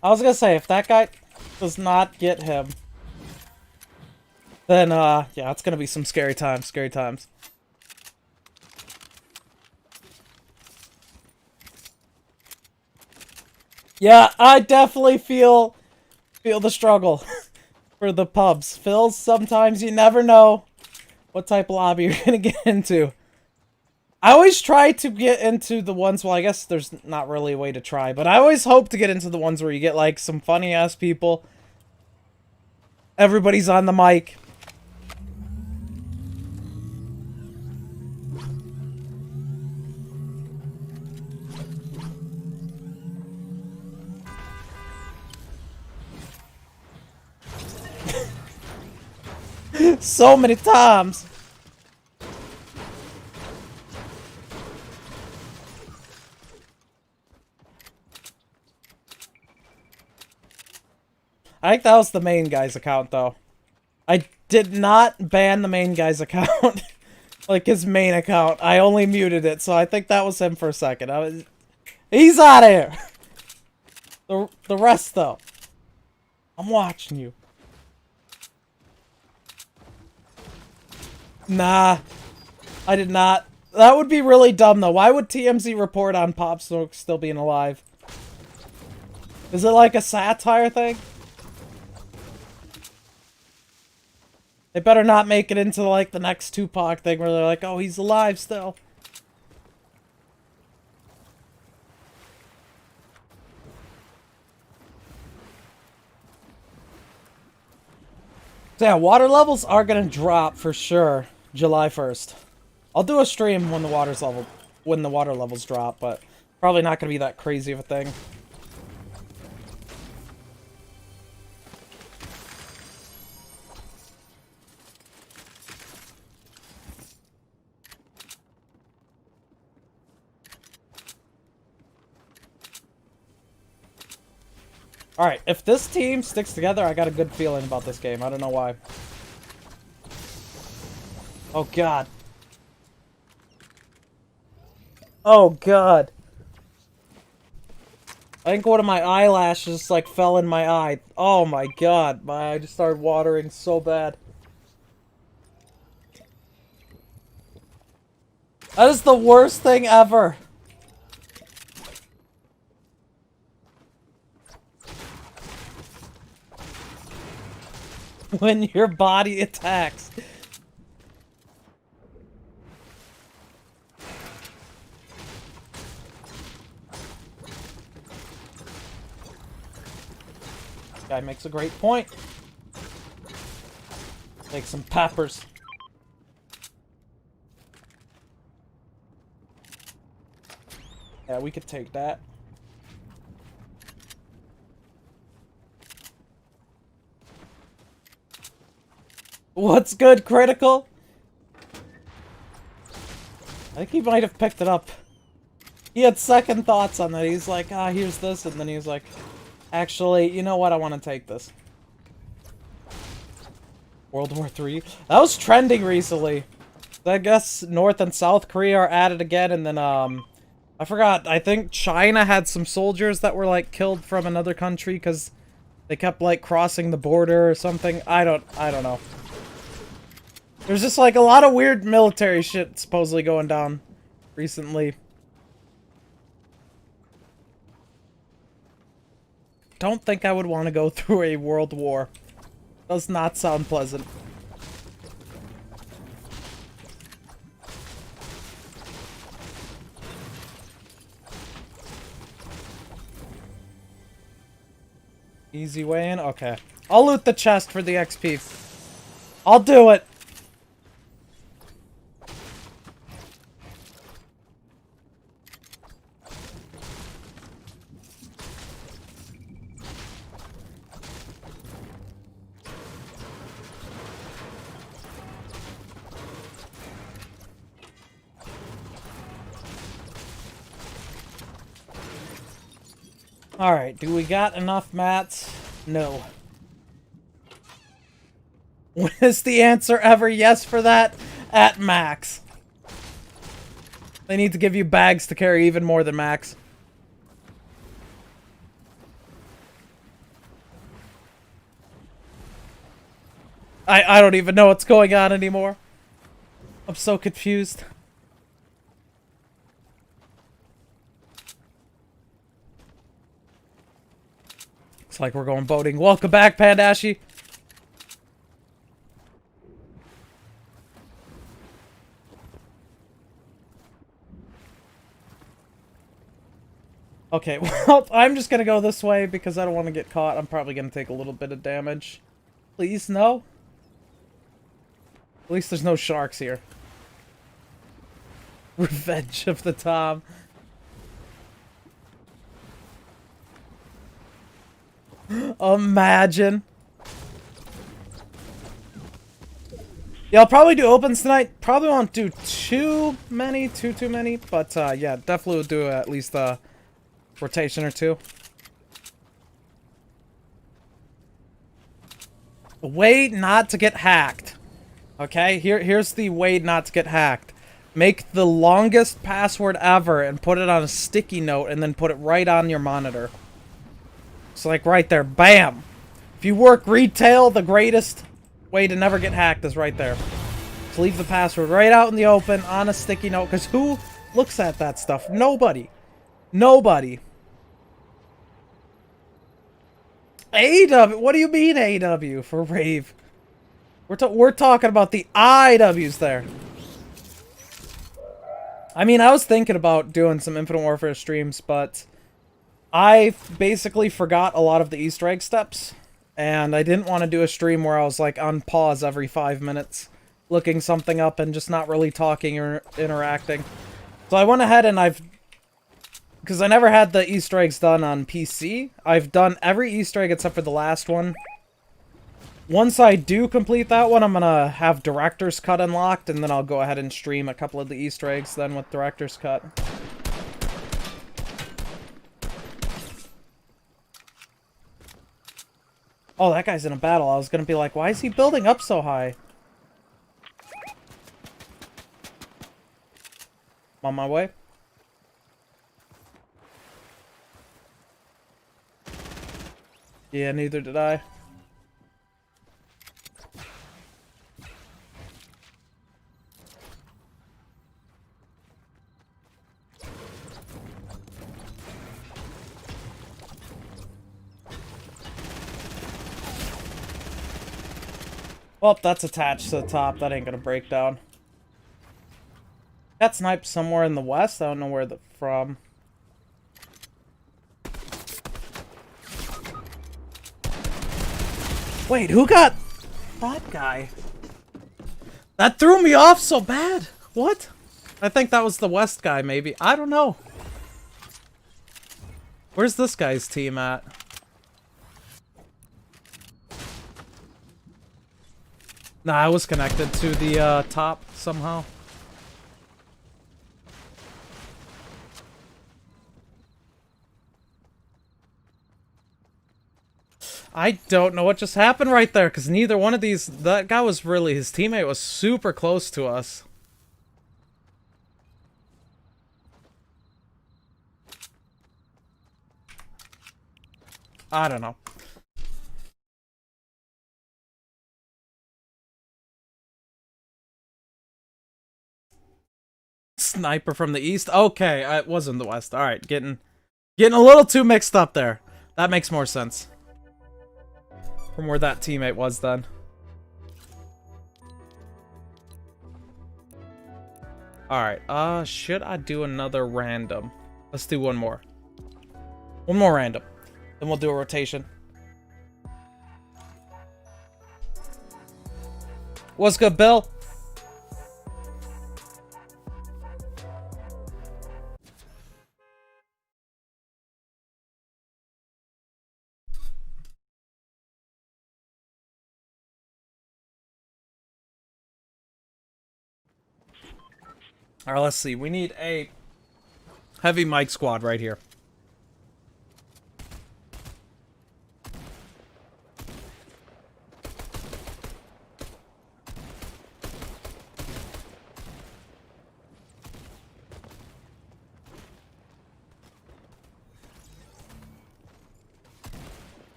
I was gonna say, if that guy does not get him, then, yeah, it's gonna be some scary times, scary times. Yeah, I definitely feel the struggle for the pubs. Phil, sometimes you never know what type of lobby you're gonna get into. I always try to get into the ones, well, I guess there's not really a way to try, but I always hope to get into the ones where you get, like, some funny-ass people. Everybody's on the mic. So many times. I think that was the main guy's account, though. I did not ban the main guy's account. Like, his main account. I only muted it, so I think that was him for a second. He's out of here! The rest, though. I'm watching you. Nah. I did not. That would be really dumb, though. Why would TMZ report on Pop Smoke still being alive? Is it like a satire thing? They better not make it into, like, the next Tupac thing where they're like, oh, he's alive still. So yeah, water levels are gonna drop for sure July 1st. I'll do a stream when the water levels drop, but probably not gonna be that crazy of a thing. Alright, if this team sticks together, I got a good feeling about this game. I don't know why. Oh, God. Oh, God. I think one of my eyelashes, like, fell in my eye. Oh, my God. My eye just started watering so bad. That is the worst thing ever. When your body attacks. This guy makes a great point. Take some peppers. Yeah, we could take that. What's good, Critical? I think he might have picked it up. He had second thoughts on that. He's like, ah, here's this, and then he was like, actually, you know what? I want to take this. World War III? That was trending recently. I guess North and South Korea are at it again, and then, I forgot. I think China had some soldiers that were, like, killed from another country because they kept, like, crossing the border or something. I don't know. There's just, like, a lot of weird military shit supposedly going down recently. Don't think I would want to go through a world war. Does not sound pleasant. Easy way in? Okay. I'll loot the chest for the XP. I'll do it! Alright, do we got enough mats? No. Is the answer ever yes for that? At max. They need to give you bags to carry even more than max. I don't even know what's going on anymore. I'm so confused. Looks like we're going boating. Welcome back, Pandashi. Okay, well, I'm just gonna go this way because I don't want to get caught. I'm probably gonna take a little bit of damage. Please, no? At least there's no sharks here. Revenge of the Tom. Imagine. Yeah, I'll probably do opens tonight. Probably won't do too many, too many. But, yeah, definitely will do at least a rotation or two. Way not to get hacked. Okay, here's the way not to get hacked. Make the longest password ever and put it on a sticky note and then put it right on your monitor. So like right there, bam! If you work retail, the greatest way to never get hacked is right there. So leave the password right out in the open on a sticky note, because who looks at that stuff? Nobody. Nobody. AW, what do you mean AW for Rave? We're talking about the IWs there. I mean, I was thinking about doing some Infinite Warfare streams, but I basically forgot a lot of the Easter egg steps, and I didn't want to do a stream where I was like on pause every 5 minutes, looking something up and just not really talking or interacting. So I went ahead and because I never had the Easter eggs done on PC, I've done every Easter egg except for the last one. Once I do complete that one, I'm gonna have Director's Cut unlocked, and then I'll go ahead and stream a couple of the Easter eggs then with Director's Cut. Oh, that guy's in a battle. I was gonna be like, why is he building up so high? I'm on my way. Yeah, neither did I. Well, that's attached to the top. That ain't gonna break down. Got sniped somewhere in the west. I don't know where from. Wait, who got that guy? That threw me off so bad. What? I think that was the west guy, maybe. I don't know. Where's this guy's team at? Nah, I was connected to the top somehow. I don't know what just happened right there, because neither one of these... That guy was really... His teammate was super close to us. I don't know. Sniper from the east? Okay, it was in the west. Alright, getting a little too mixed up there. That makes more sense. From where that teammate was then. Alright, should I do another random? Let's do one more. One more random. Then we'll do a rotation. What's good, Bill? Alright, let's see. We need a heavy mic squad right here.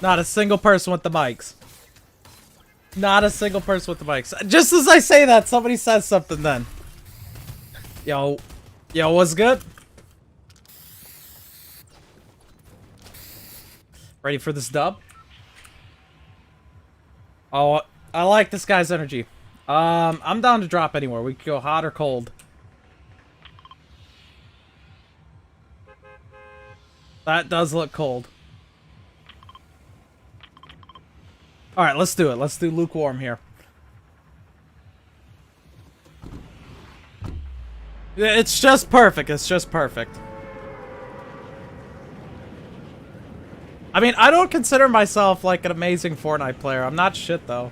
Not a single person with the mics. Not a single person with the mics. Just as I say that, somebody says something then. Yo. Yo, what's good? Ready for this dub? Oh, I like this guy's energy. I'm down to drop anywhere. We could go hot or cold. That does look cold. Alright, let's do it. Let's do lukewarm here. It's just perfect. It's just perfect. I mean, I don't consider myself like an amazing Fortnite player. I'm not shit, though.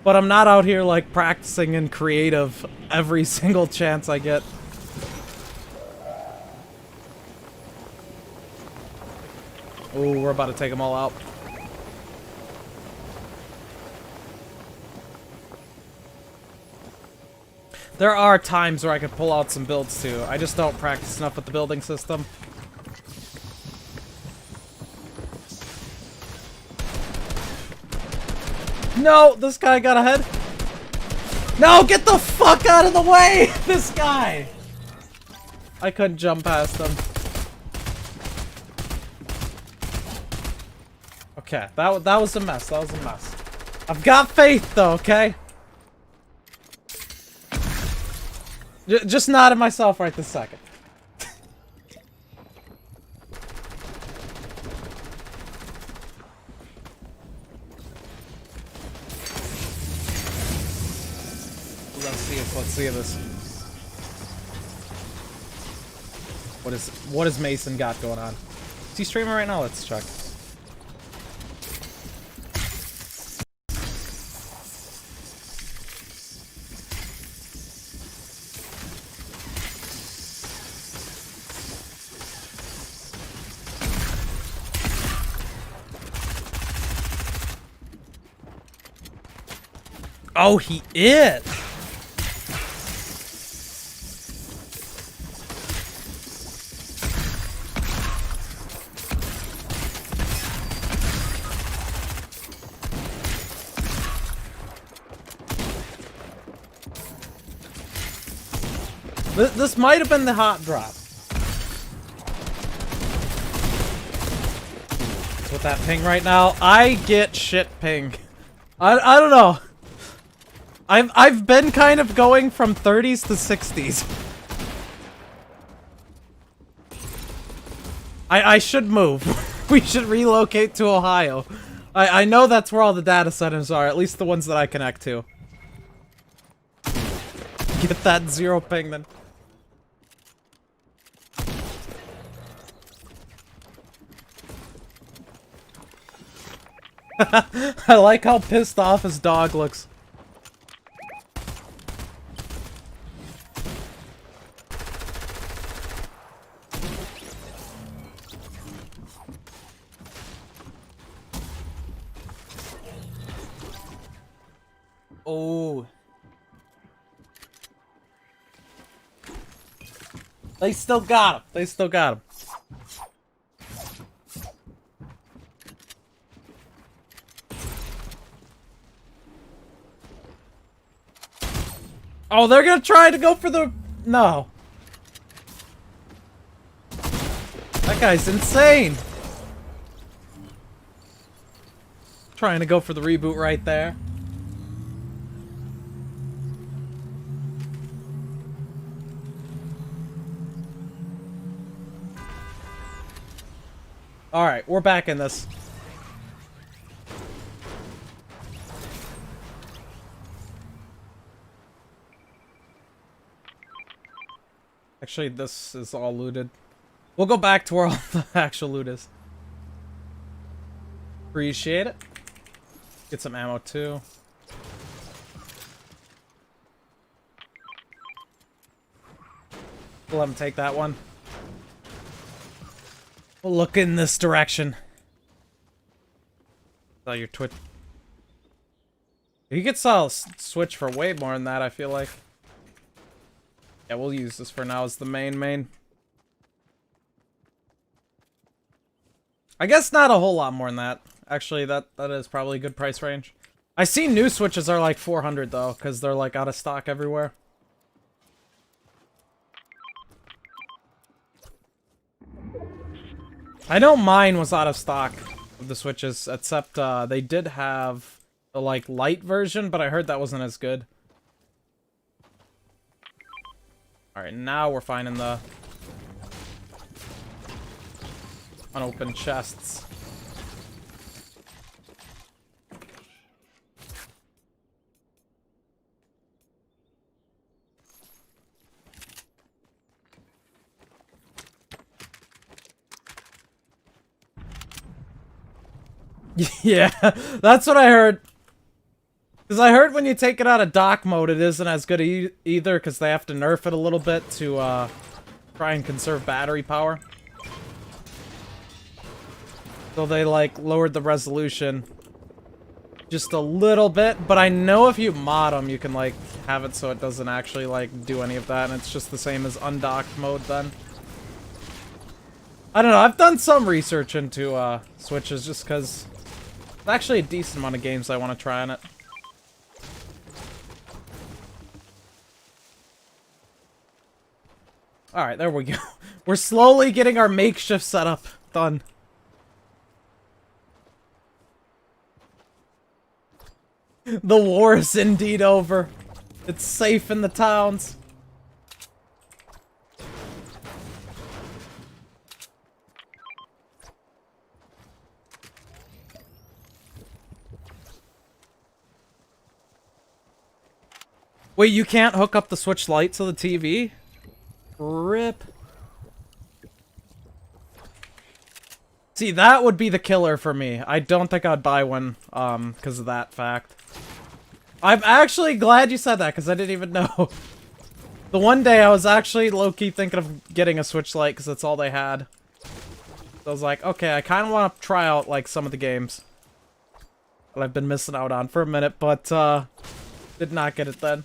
But I'm not out here, like, practicing in creative every single chance I get. Ooh, we're about to take them all out. There are times where I could pull out some builds, too. I just don't practice enough with the building system. No, this guy got ahead. No, get the fuck out of the way! This guy! I couldn't jump past him. Okay, that was a mess. That was a mess. I've got faith, though, okay? Just not in myself right this second. Let's see this. What is Mason got going on? Is he streaming right now? Let's check. Oh, he is. This might have been the hot drop. With that ping right now, I get shit ping. I don't know. I've been kind of going from 30s to 60s. I should move. We should relocate to Ohio. I know that's where all the data centers are, at least the ones that I connect to. Get that 0 ping then. I like how pissed off his dog looks. Oh. They still got him. They still got him. Oh, they're gonna try to go for the... No. That guy's insane. Trying to go for the reboot right there. Alright, we're back in this. Actually, this is all looted. We'll go back to where all the actual loot is. Appreciate it. Get some ammo too. We'll let him take that one. We'll look in this direction. Oh, your Twitch. You could sell Switch for way more than that, I feel like. Yeah, we'll use this for now as the main. I guess not a whole lot more than that. Actually, that is probably a good price range. I see new Switches are like 400 though, because they're like out of stock everywhere. I know mine was out of stock of the Switches, except they did have the like light version, but I heard that wasn't as good. Alright, now we're finding the unopened chests. Yeah, that's what I heard. Because I heard when you take it out of dock mode, it isn't as good either, because they have to nerf it a little bit to try and conserve battery power. So they, like, lowered the resolution just a little bit, but I know if you mod them, you can, like, have it so it doesn't actually, like, do any of that, and it's just the same as undocked mode then. I don't know, I've done some research into Switches just because there's actually a decent amount of games I want to try on it. Alright, there we go. We're slowly getting our makeshift setup done. The war is indeed over. It's safe in the towns. Wait, you can't hook up the Switch Lite to the TV? RIP. See, that would be the killer for me. I don't think I'd buy one, because of that fact. I'm actually glad you said that, because I didn't even know. The one day I was actually low-key thinking of getting a Switch Lite, because that's all they had. So I was like, okay, I kind of want to try out, like, some of the games that I've been missing out on for a minute, but, did not get it then.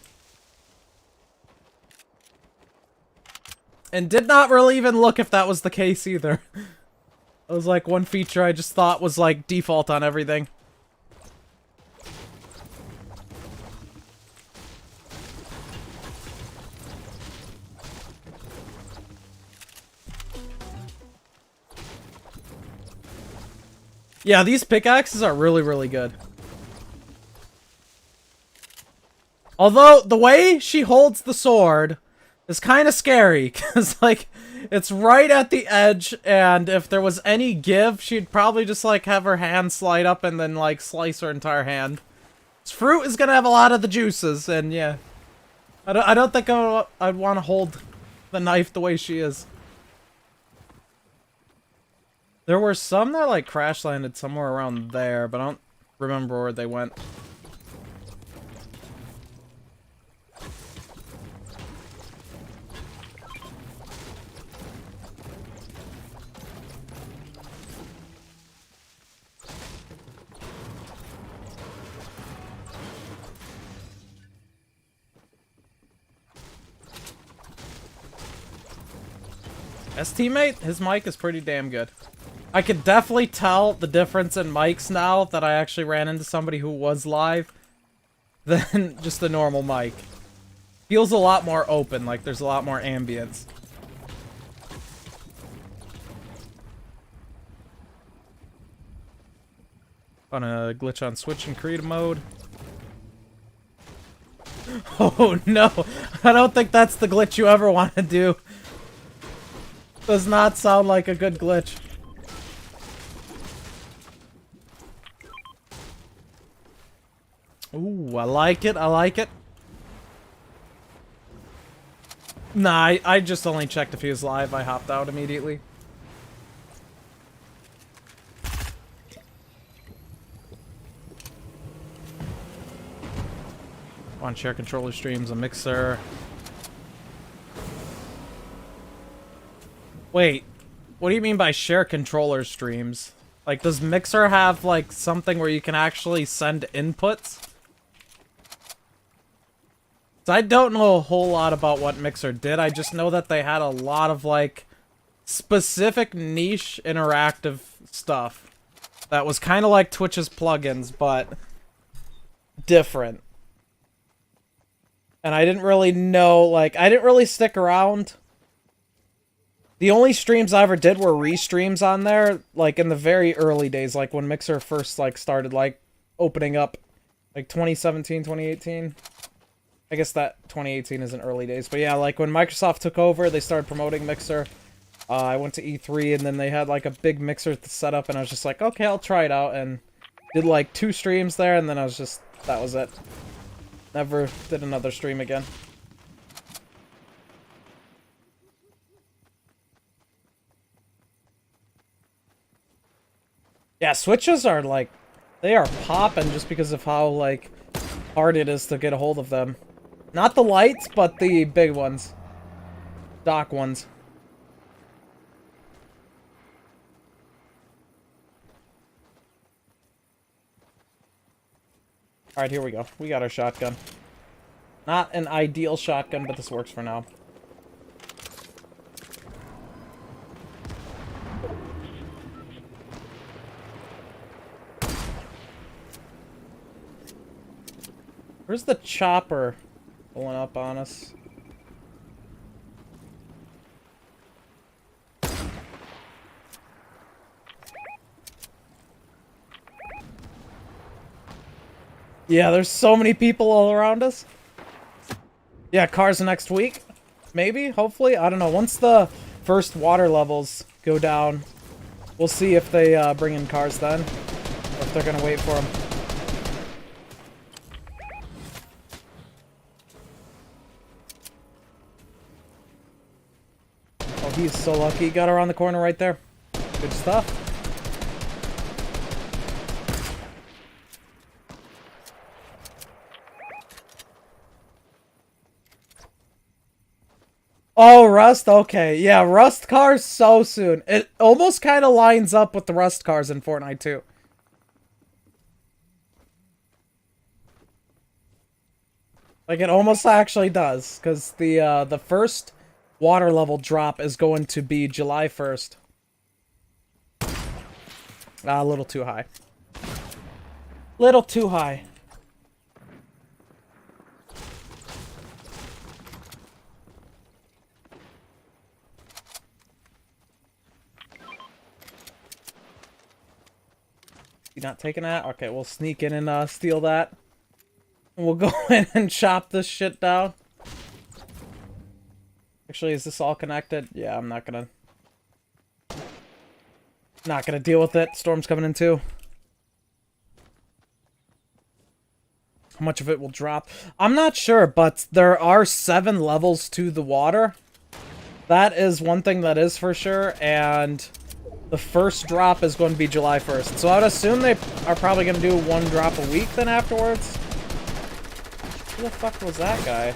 And did not really even look if that was the case either. It was like one feature I just thought was like default on everything. Yeah, these pickaxes are really, really good. Although, the way she holds the sword is kind of scary, because, like, it's right at the edge, and if there was any give, she'd probably just, like, have her hand slide up and then, like, slice her entire hand. This fruit is gonna have a lot of the juices, and yeah. I don't think I'd want to hold the knife the way she is. There were some that, like, crash landed somewhere around there, but I don't remember where they went. Teammate, his mic is pretty damn good. I could definitely tell the difference in mics now that I actually ran into somebody who was live than just a normal mic. Feels a lot more open, like there's a lot more ambience. On a glitch on Switch in creative mode. Oh no, I don't think that's the glitch you ever want to do. Does not sound like a good glitch. Ooh, I like it, I like it. Nah, I just only checked if he was live. I hopped out immediately. On share controller streams, a mixer. Wait, what do you mean by share controller streams? Like, does Mixer have, like, something where you can actually send inputs? So I don't know a whole lot about what Mixer did. I just know that they had a lot of, like, specific niche interactive stuff that was kind of like Twitch's plugins, but different. And I didn't really know, like, I didn't really stick around. The only streams I ever did were restreams on there, like, in the very early days, like, when Mixer first, like, started, like, opening up, like, 2017, 2018. I guess that 2018 isn't early days, but yeah, like, when Microsoft took over, they started promoting Mixer. I went to E3, and then they had, like, a big Mixer set up, and I was just like, okay, I'll try it out, and did, like, 2 streams there, and then I was just, that was it. Never did another stream again. Yeah, Switches are, like, they are popping just because of how, like, hard it is to get a hold of them. Not the lights, but the big ones. Dock ones. Alright, here we go. We got our shotgun. Not an ideal shotgun, but this works for now. Where's the chopper pulling up on us? Yeah, there's so many people all around us. Yeah, cars next week. Maybe, hopefully. I don't know. Once the first water levels go down, we'll see if they bring in cars then. Or if they're gonna wait for them. Oh, he's so lucky. He got around the corner right there. Good stuff. Oh, Rust? Okay. Yeah, Rust cars so soon. It almost kind of lines up with the Rust cars in Fortnite, too. Like, it almost actually does. Because the first water level drop is going to be July 1st. A little too high. Little too high. You not taking that? Okay, we'll sneak in and steal that. And we'll go in and chop this shit down. Actually, is this all connected? Yeah, I'm not gonna deal with it. Storm's coming in too. How much of it will drop? I'm not sure, but there are 7 levels to the water. That is one thing that is for sure, and the first drop is going to be July 1st. So I would assume they are probably going to do 1 drop a week then afterwards. Who the fuck was that guy?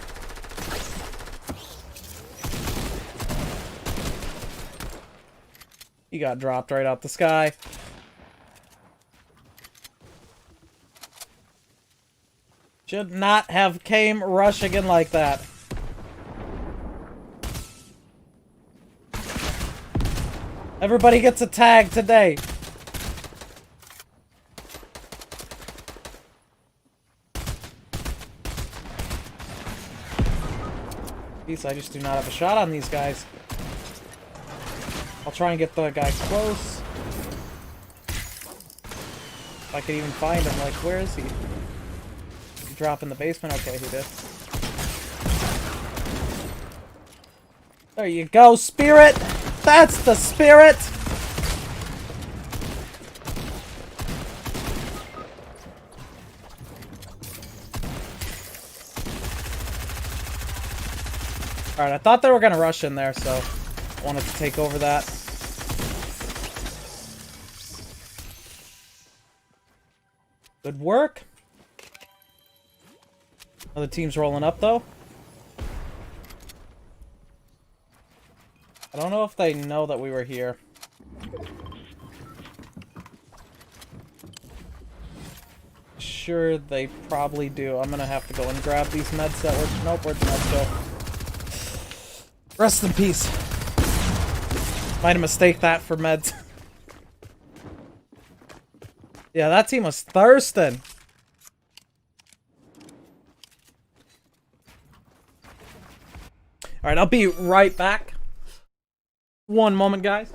He got dropped right out the sky. Should not have came rushing in like that. Everybody gets a tag today. Jeez, I just do not have a shot on these guys. I'll try and get the guy close. If I could even find him, like, where is he? Did he drop in the basement? Okay, he did. There you go, Spirit! That's the spirit! Alright, I thought they were gonna rush in there, so I wanted to take over that. Good work. Other team's rolling up, though. I don't know if they know that we were here. Sure, they probably do. I'm gonna have to go and grab these meds that were... Nope, where'd the meds go? Rest in peace. Might have mistaken that for meds. Yeah, that team was thirsting. Alright, I'll be right back. One moment, guys.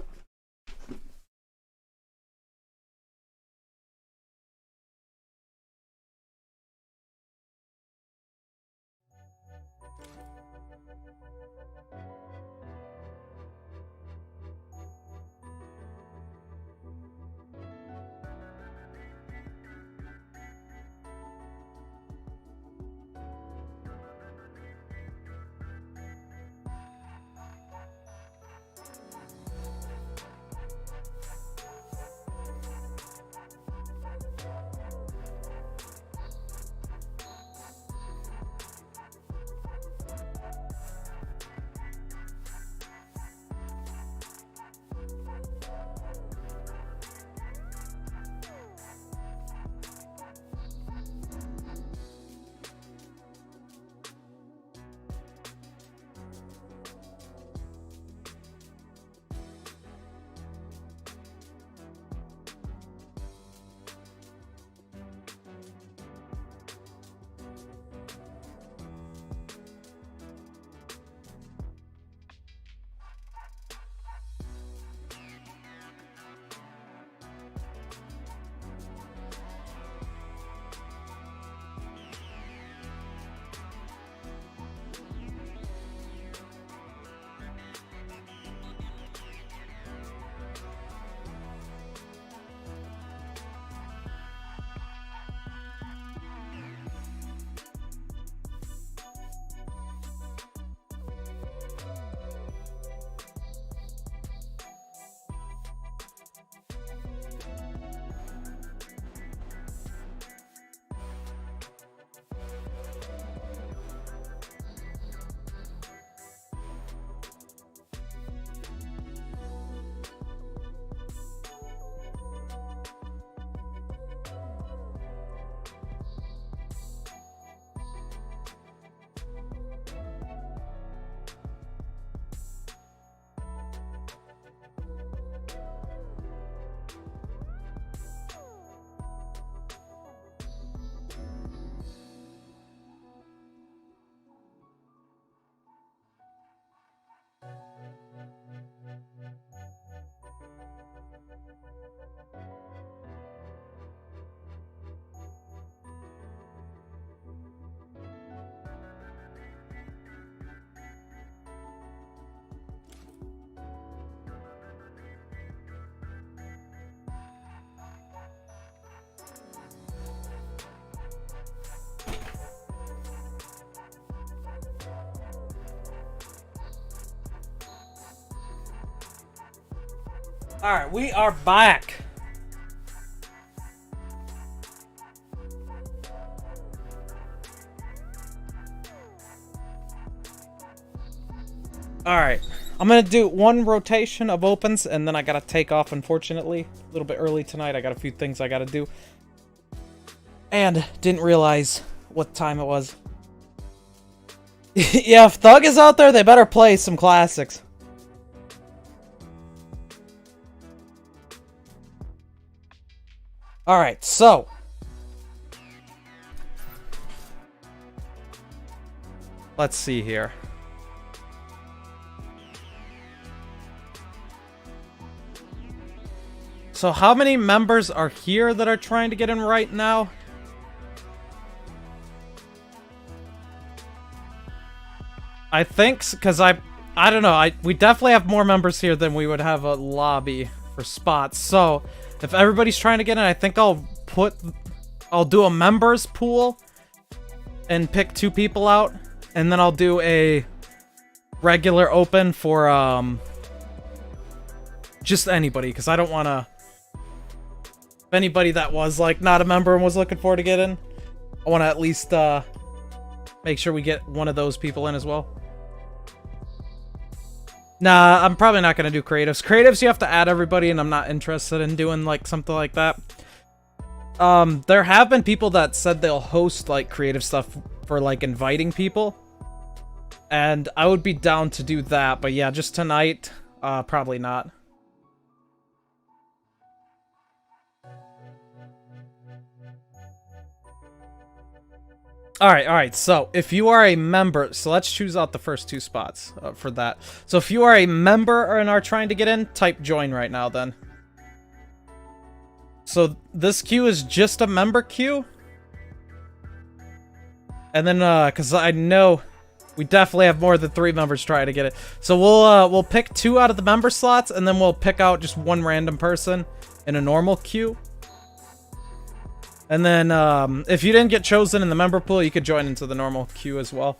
Alright, we are back. Alright, I'm gonna do one rotation of opens and then I gotta take off, unfortunately. A little bit early tonight, I got a few things I gotta do. And didn't realize what time it was. Yeah, if Thug is out there, they better play some classics. Alright, so. Let's see here. So how many members are here that are trying to get in right now? I think, because I don't know, we definitely have more members here than we would have a lobby for spots. So, if everybody's trying to get in, I think I'll do a members pool and pick 2 people out, and then I'll do a regular open for just anybody, because I don't want to. If anybody that was like not a member and was looking forward to get in, I want to at least make sure we get one of those people in as well. Nah, I'm probably not going to do creatives. Creatives, you have to add everybody, and I'm not interested in doing, like, something like that. There have been people that said they'll host, like, creative stuff for, like, inviting people. And I would be down to do that, but yeah, just tonight, probably not. Alright, so if you are a member, so let's choose out the first 2 spots for that. So if you are a member and are trying to get in, type join right now then. So this queue is just a member queue. And then, because I know we definitely have more than 3 members trying to get it. So we'll pick 2 out of the member slots, and then we'll pick out just 1 random person in a normal queue. And then, if you didn't get chosen in the member pool, you could join into the normal queue as well.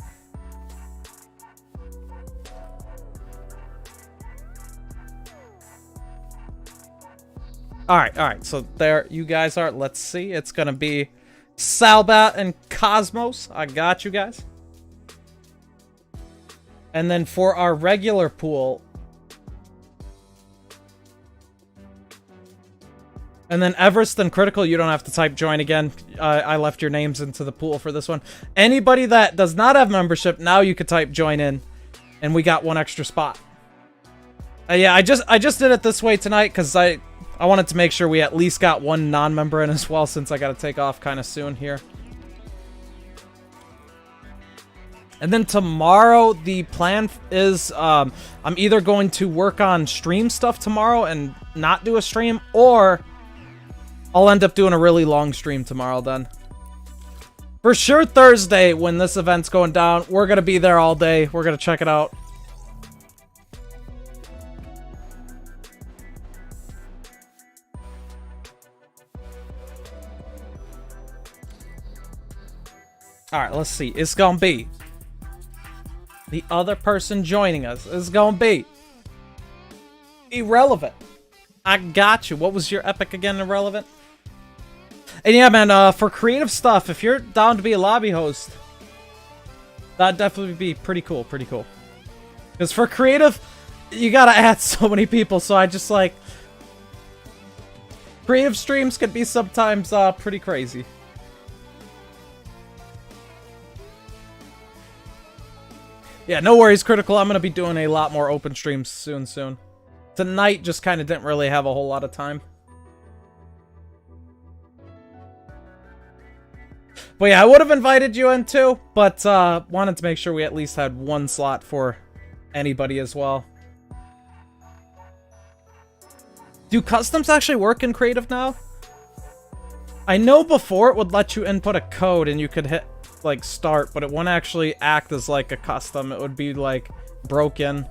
Alright, so there you guys are. Let's see. It's gonna be Salbat and Cosmos. I got you guys. And then for our regular pool... And then Everest and Critical, you don't have to type join again. I left your names into the pool for this one. Anybody that does not have membership, now you could type join in. And we got 1 extra spot. Yeah, I just did it this way tonight because I wanted to make sure we at least got 1 non-member in as well, since I got to take off kind of soon here. And then tomorrow, the plan is I'm either going to work on stream stuff tomorrow and not do a stream, or I'll end up doing a really long stream tomorrow then. For sure Thursday, when this event's going down, we're going to be there all day. We're going to check it out. Alright, let's see. It's going to be the other person joining us. It's going to be Irrelevant. I got you. What was your epic again, Irrelevant? And yeah, man, for creative stuff, if you're down to be a lobby host, that'd definitely be pretty cool, Because for creative, you gotta add so many people, so I just, like... Creative streams can be sometimes, pretty crazy. Yeah, no worries, Critical. I'm gonna be doing a lot more open streams soon. Tonight just kind of didn't really have a whole lot of time. But yeah, I would have invited you in too, but wanted to make sure we at least had 1 slot for anybody as well. Do customs actually work in creative now? I know before it would let you input a code and you could hit like start, but it wouldn't actually act as like a custom. It would be like broken.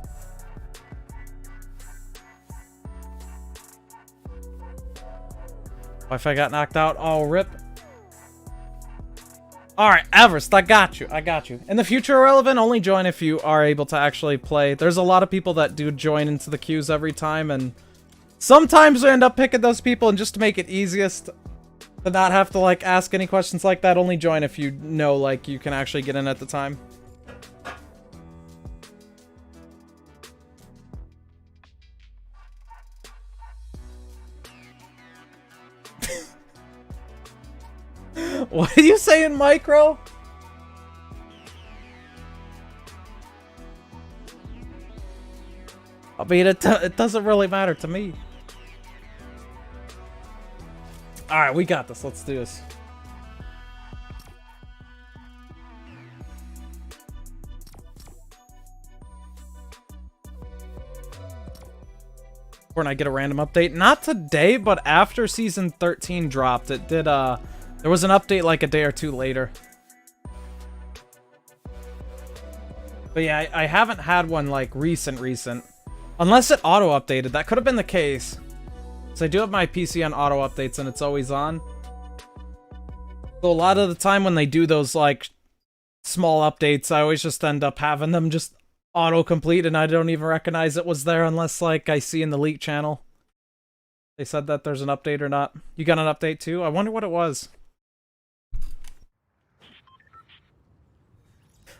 Wi-Fi got knocked out. Oh, rip. Alright, Everest, I got you. In the future, Irrelevant, only join if you are able to actually play. There's a lot of people that do join into the queues every time, and sometimes we end up picking those people, and just to make it easiest to not have to, like, ask any questions like that, only join if you know, like, you can actually get in at the time. What are you saying, Micro? I mean, it doesn't really matter to me. Alright, we got this. Let's do this. Fortnite get a random update. Not today, but after Season 13 dropped, it did, there was an update like a day or 2 later. But yeah, I haven't had one like recent. Unless it auto-updated. That could have been the case. So I do have my PC on auto-updates and it's always on. So a lot of the time when they do those like small updates, I always just end up having them just auto-complete and I don't even recognize it was there unless like I see in the leak channel they said that there's an update or not. You got an update too? I wonder what it was.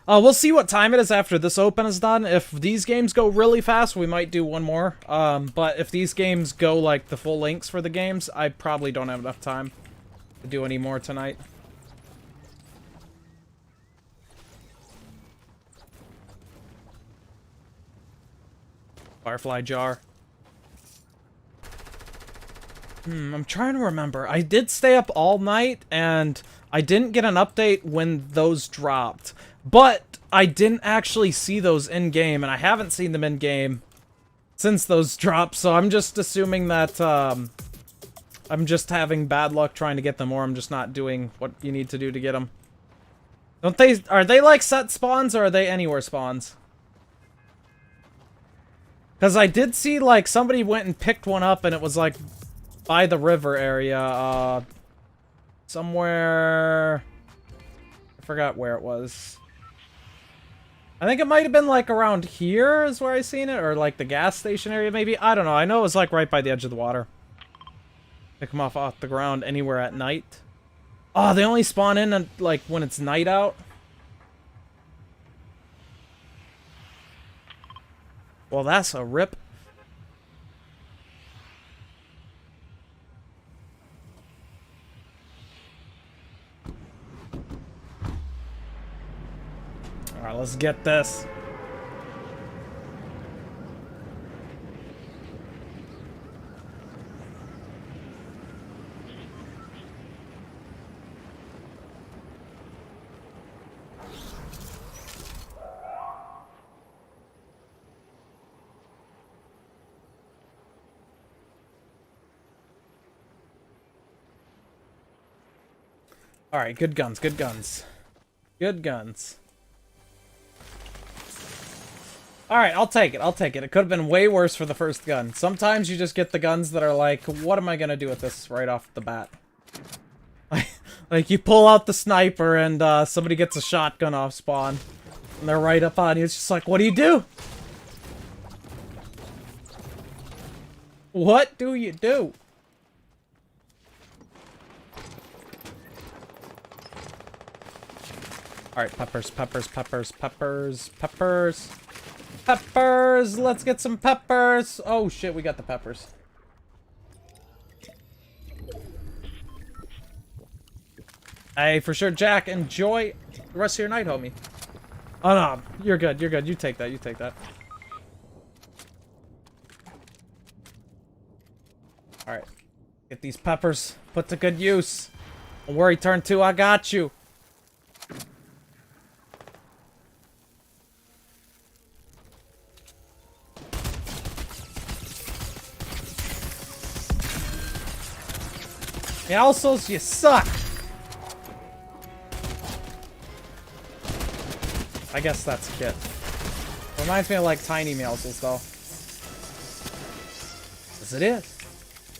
We'll see what time it is after this open is done. If these games go really fast, we might do one more. But if these games go, like, the full lengths for the games, I probably don't have enough time to do any more tonight. Firefly jar. I'm trying to remember. I did stay up all night, and I didn't get an update when those dropped, but I didn't actually see those in-game, and I haven't seen them in-game since those dropped, so I'm just assuming that, I'm just having bad luck trying to get them, or I'm just not doing what you need to do to get them. Are they like set spawns, or are they anywhere spawns? Because I did see, like, somebody went and picked one up, and it was, like, by the river area, somewhere... I forgot where it was. I think it might have been, like, around here is where I seen it, or, like, the gas station area, maybe? I don't know. I know it was, like, right by the edge of the water. Pick them off the ground anywhere at night. Oh, they only spawn in, like, when it's night out? Well, that's a rip. Alright, let's get this. Alright, good guns, good guns. Good guns. Alright, I'll take it, I'll take it. It could have been way worse for the first gun. Sometimes you just get the guns that are like, what am I gonna do with this right off the bat? Like, you pull out the sniper and somebody gets a shotgun off spawn. And they're right up on you. It's just like, what do you do? What do you do? Alright, peppers, peppers, peppers, peppers, peppers. Peppers! Let's get some peppers! Oh shit, we got the peppers. Hey, for sure, Jack, enjoy the rest of your night, homie. Oh no, you're good, you're good. You take that, you take that. Alright. Get these peppers put to good use. Don't worry, turn 2, I got you. Meowscles, you suck! I guess that's a kit. Reminds me of, like, tiny Meowscles, though. Yes, it is.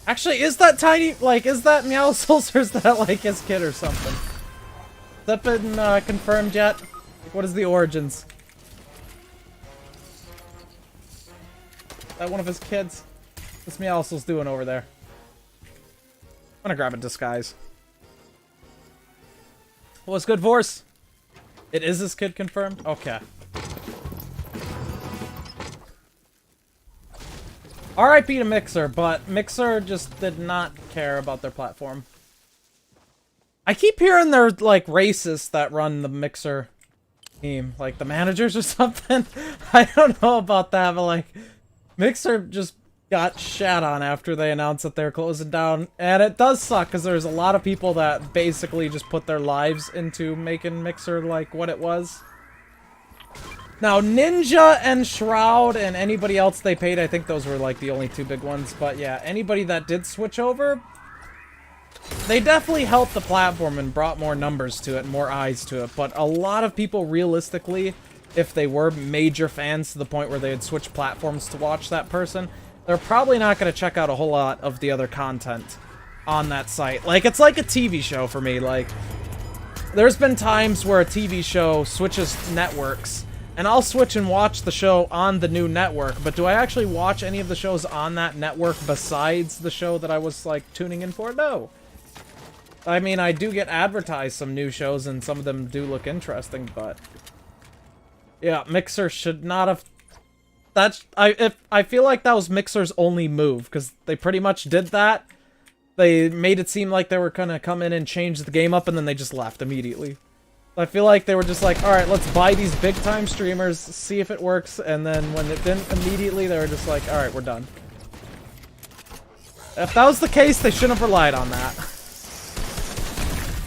Actually, is that tiny, like, is that Meowscles, or is that, like, his kid or something? Has that been, confirmed yet? Like, what is the origins? Is that one of his kids? What's Meowscles doing over there? I'm gonna grab a disguise. What's good, Vorse? It is this kid confirmed? Okay. RIP to Mixer, but Mixer just did not care about their platform. I keep hearing they're, like, racists that run the Mixer team. Like, the managers or something? I don't know about that, but, like, Mixer just got shat on after they announced that they're closing down. And it does suck, because there's a lot of people that basically just put their lives into making Mixer like what it was. Now, Ninja and Shroud and anybody else they paid, I think those were like the only 2 big ones. But yeah, anybody that did switch over, they definitely helped the platform and brought more numbers to it, more eyes to it. But a lot of people, realistically, if they were major fans to the point where they had switched platforms to watch that person, they're probably not going to check out a whole lot of the other content on that site. Like, it's like a TV show for me. Like, there's been times where a TV show switches networks, and I'll switch and watch the show on the new network, but do I actually watch any of the shows on that network besides the show that I was, like, tuning in for? No. I mean, I do get advertised some new shows, and some of them do look interesting, but... yeah, Mixer should not have... I feel like that was Mixer's only move, because they pretty much did that. They made it seem like they were gonna come in and change the game up, and then they just left immediately. I feel like they were just like, alright, let's buy these big-time streamers, see if it works, and then when it didn't immediately, they were just like, alright, we're done. If that was the case, they shouldn't have relied on that.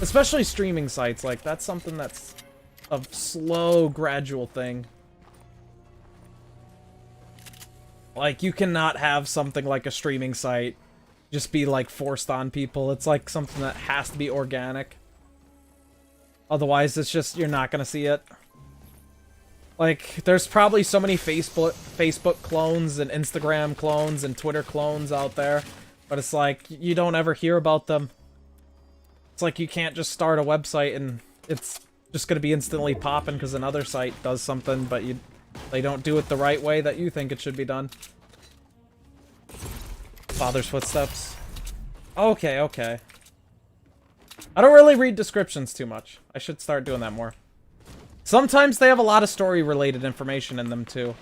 Especially streaming sites, like, that's something that's a slow, gradual thing. Like, you cannot have something like a streaming site just be, like, forced on people. It's, like, something that has to be organic. Otherwise, it's just, you're not gonna see it. Like, there's probably so many Facebook clones and Instagram clones and Twitter clones out there, but it's like, you don't ever hear about them. It's like you can't just start a website and it's just gonna be instantly popping because another site does something, but they don't do it the right way that you think it should be done. Father's footsteps. Okay, okay. I don't really read descriptions too much. I should start doing that more. Sometimes they have a lot of story-related information in them, too.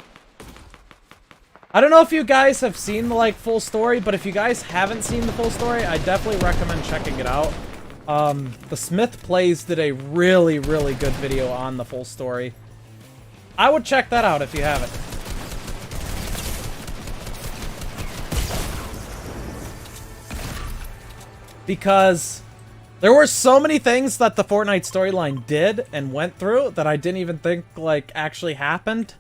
I don't know if you guys have seen the, like, full story, but if you guys haven't seen the full story, I definitely recommend checking it out. The Smith Plays did a really, really good video on the full story. I would check that out if you haven't. Because there were so many things that the Fortnite storyline did and went through that I didn't even think, like, actually happened.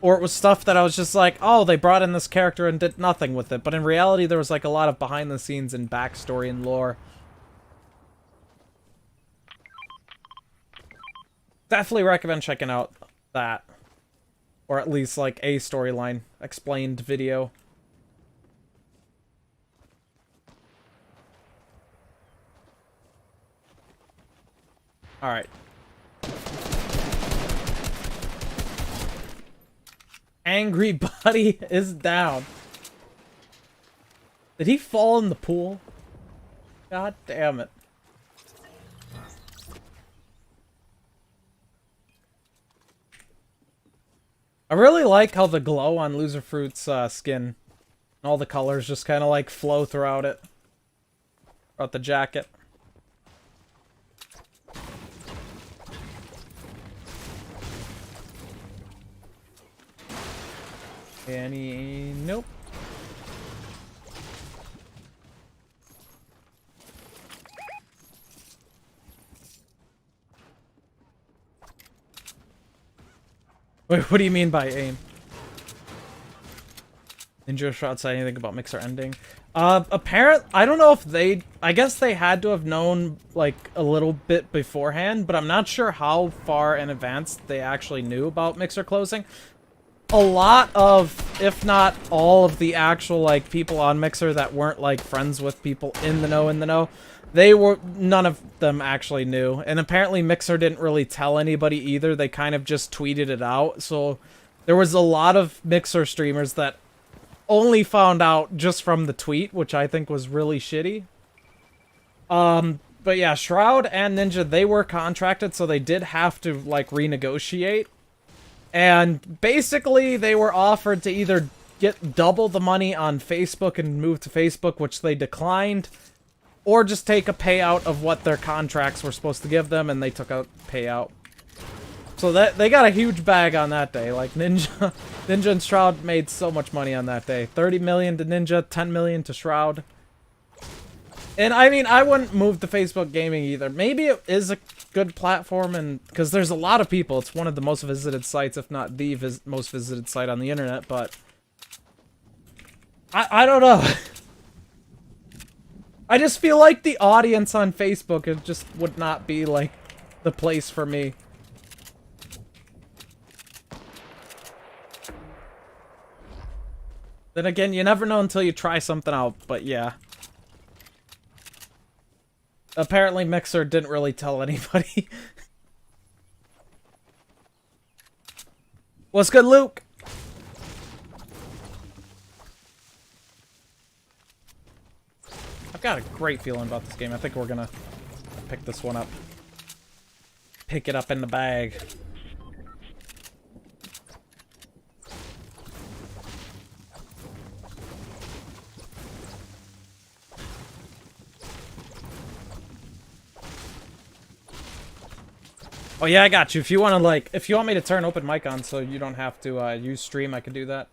Or it was stuff that I was just like, oh, they brought in this character and did nothing with it. But in reality, there was, like, a lot of behind-the-scenes and backstory and lore. Definitely recommend checking out that. Or at least, like, a storyline explained video. Alright. Angry Buddy is down. Did he fall in the pool? God damn it. I really like how the glow on Loser Fruit's skin and all the colors just kind of like flow throughout it. Throughout the jacket. Any... Nope. Wait, what do you mean by aim? Ninja Shroud said anything about Mixer ending? I don't know if I guess they had to have known, like, a little bit beforehand, but I'm not sure how far in advance they actually knew about Mixer closing. A lot of, if not all of the actual, like, people on Mixer that weren't, like, friends with people in the know, none of them actually knew. And apparently Mixer didn't really tell anybody either. They kind of just tweeted it out. So there was a lot of Mixer streamers that only found out just from the tweet, which I think was really shitty. But yeah, Shroud and Ninja, they were contracted, so they did have to, like, renegotiate. And basically, they were offered to either get double the money on Facebook and move to Facebook, which they declined, or just take a payout of what their contracts were supposed to give them, and they took a payout. So that they got a huge bag on that day. Like, Ninja and Shroud made so much money on that day. 30 million to Ninja, 10 million to Shroud. And I mean, I wouldn't move to Facebook Gaming either. Maybe it is a good platform, and because there's a lot of people. It's one of the most visited sites, if not the most visited site on the internet, but I don't know. I just feel like the audience on Facebook, it just would not be, like, the place for me. Then again, you never know until you try something out, but yeah. Apparently Mixer didn't really tell anybody. What's good, Luke? I've got a great feeling about this game. I think we're gonna pick this one up. Pick it up in the bag. Oh yeah, I got you. If you want to, like, if you want me to turn open mic on so you don't have to use stream, I can do that.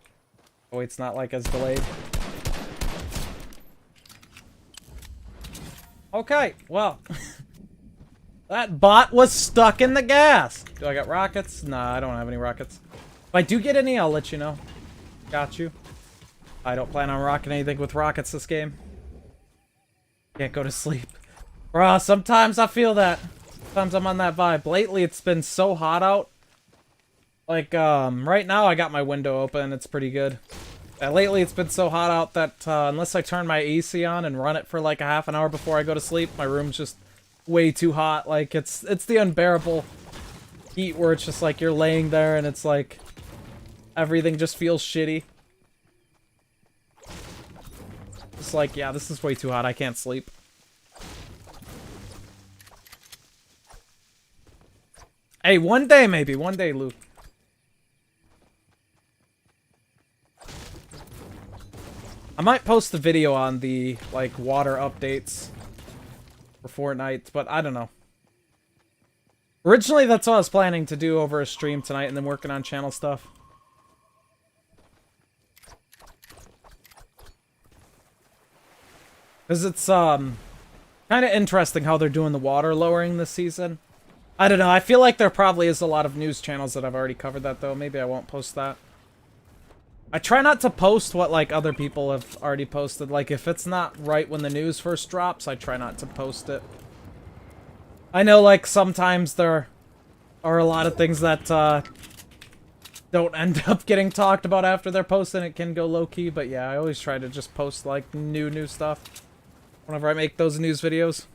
Oh, it's not, like, as delayed. Okay, well, That bot was stuck in the gas. Do I got rockets? Nah, I don't have any rockets. If I do get any, I'll let you know. Got you. I don't plan on rocking anything with rockets this game. Can't go to sleep. Bruh, sometimes I feel that. Sometimes I'm on that vibe. Lately, it's been so hot out. Like, right now I got my window open. It's pretty good. Lately, it's been so hot out that unless I turn my AC on and run it for like a half an hour before I go to sleep, my room's just way too hot. Like, it's the unbearable heat where it's just like you're laying there and it's like everything just feels shitty. It's like, yeah, this is way too hot. I can't sleep. Hey, one day maybe. One day, Luke. I might post the video on the, like, water updates for Fortnite, but I don't know. Originally, that's what I was planning to do over a stream tonight and then working on channel stuff. Because it's, kind of interesting how they're doing the water lowering this season. I don't know, I feel like there probably is a lot of news channels that have already covered that, though. Maybe I won't post that. I try not to post what, like, other people have already posted. Like, if it's not right when the news first drops, I try not to post it. I know, like, sometimes there are a lot of things that, don't end up getting talked about after they're posted. It can go low-key, but yeah, I always try to just post, like, new stuff whenever I make those news videos.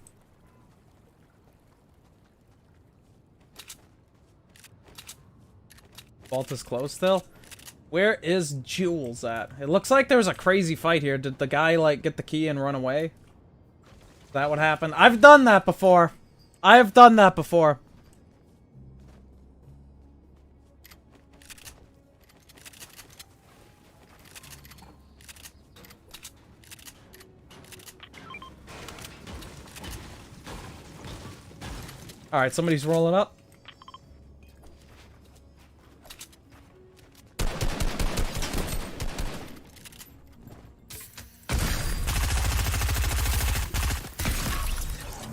Vault is closed still? Where is Jules at? It looks like there was a crazy fight here. Did the guy, like, get the key and run away? Is that what happened? I've done that before. I have done that before. Alright, somebody's rolling up.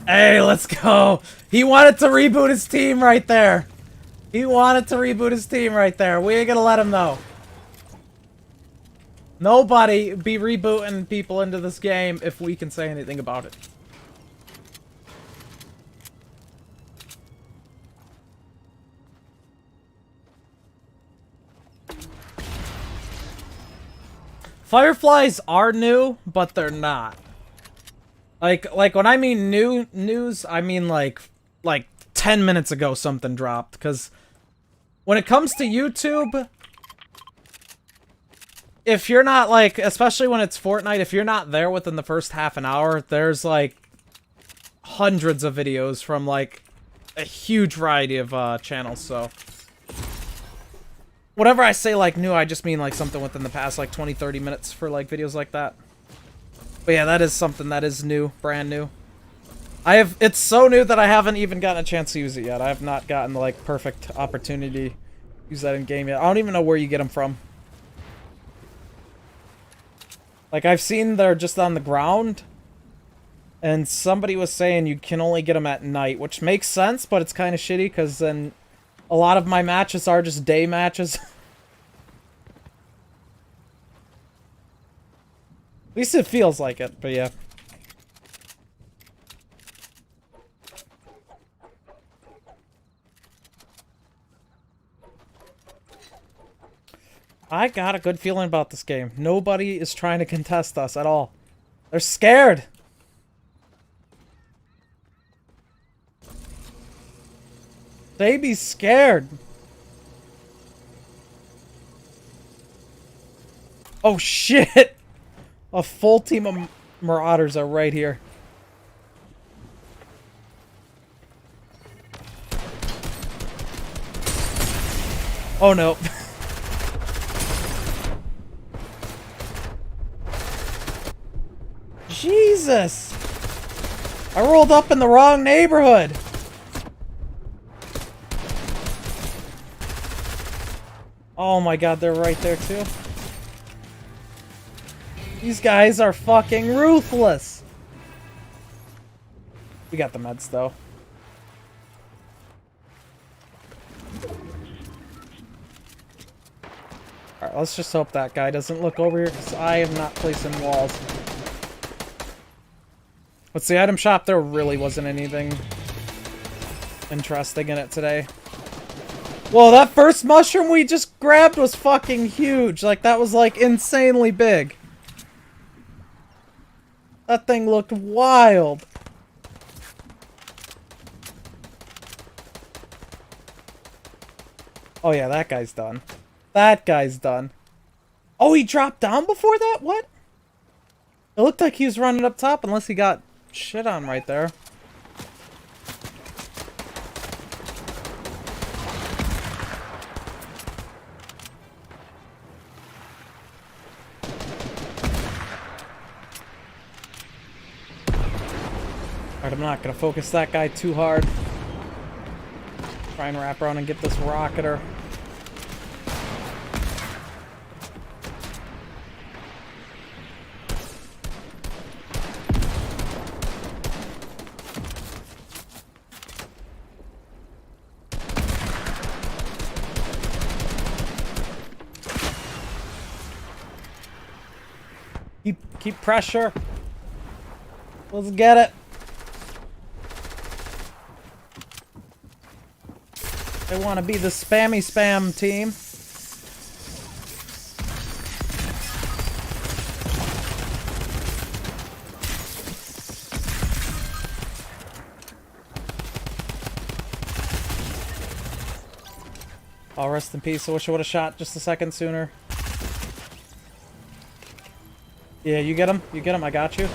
Hey, let's go. He wanted to reboot his team right there. He wanted to reboot his team right there. We ain't gonna let him know. Nobody be rebooting people into this game if we can say anything about it. Fireflies are new, but they're not. Like when I mean new news, I mean like 10 minutes ago something dropped. Because when it comes to YouTube, if you're not like, especially when it's Fortnite, if you're not there within the first half an hour, there's like hundreds of videos from like a huge variety of channels. So whenever I say like new, I just mean like something within the past like 20-30 minutes for like videos like that. But yeah, that is something that is new, brand new. It's so new that I haven't even gotten a chance to use it yet. I have not gotten the, like, perfect opportunity to use that in game yet. I don't even know where you get them from. Like, I've seen they're just on the ground. And somebody was saying you can only get them at night, which makes sense, but it's kind of shitty, because then a lot of my matches are just day matches. At least it feels like it, but yeah. I got a good feeling about this game. Nobody is trying to contest us at all. They're scared. They be scared. Oh shit! A full team of Marauders are right here. Oh no. Jesus! I rolled up in the wrong neighborhood! Oh my god, they're right there too. These guys are fucking ruthless! We got the meds though. Alright, let's just hope that guy doesn't look over here, because I am not placing walls. What's the item shop? There really wasn't anything interesting in it today. Whoa, that first mushroom we just grabbed was fucking huge. Like, that was, like, insanely big. That thing looked wild. Oh, yeah, that guy's done. That guy's done. Oh, he dropped down before that? What? It looked like he was running up top unless he got shit on right there. Alright, I'm not gonna focus that guy too hard. Try and wrap around and get this rocketer. Keep pressure. Let's get it. I want to be the spammy spam team. Oh, rest in peace. I wish I would have shot just a second sooner. Yeah, you get him. You get him. I got you.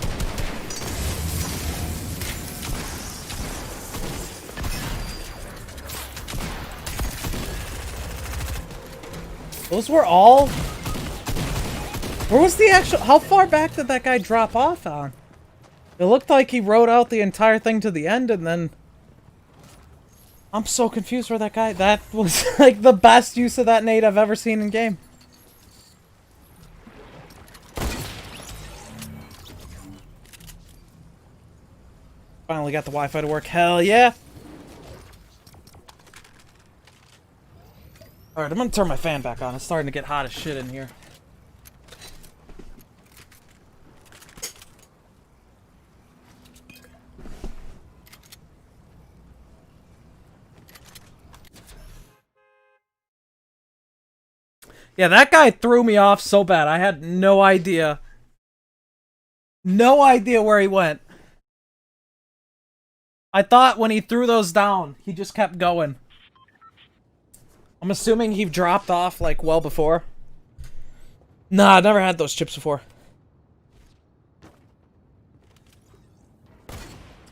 Those were all... Where was the actual... How far back did that guy drop off on? It looked like he rode out the entire thing to the end and then... I'm so confused where that guy... That was like the best use of that nade I've ever seen in game. Finally got the Wi-Fi to work. Hell yeah! Alright, I'm gonna turn my fan back on. It's starting to get hot as shit in here. Yeah, that guy threw me off so bad. I had no idea. No idea where he went. I thought when he threw those down, he just kept going. I'm assuming he dropped off, like, well before. Nah, I never had those chips before.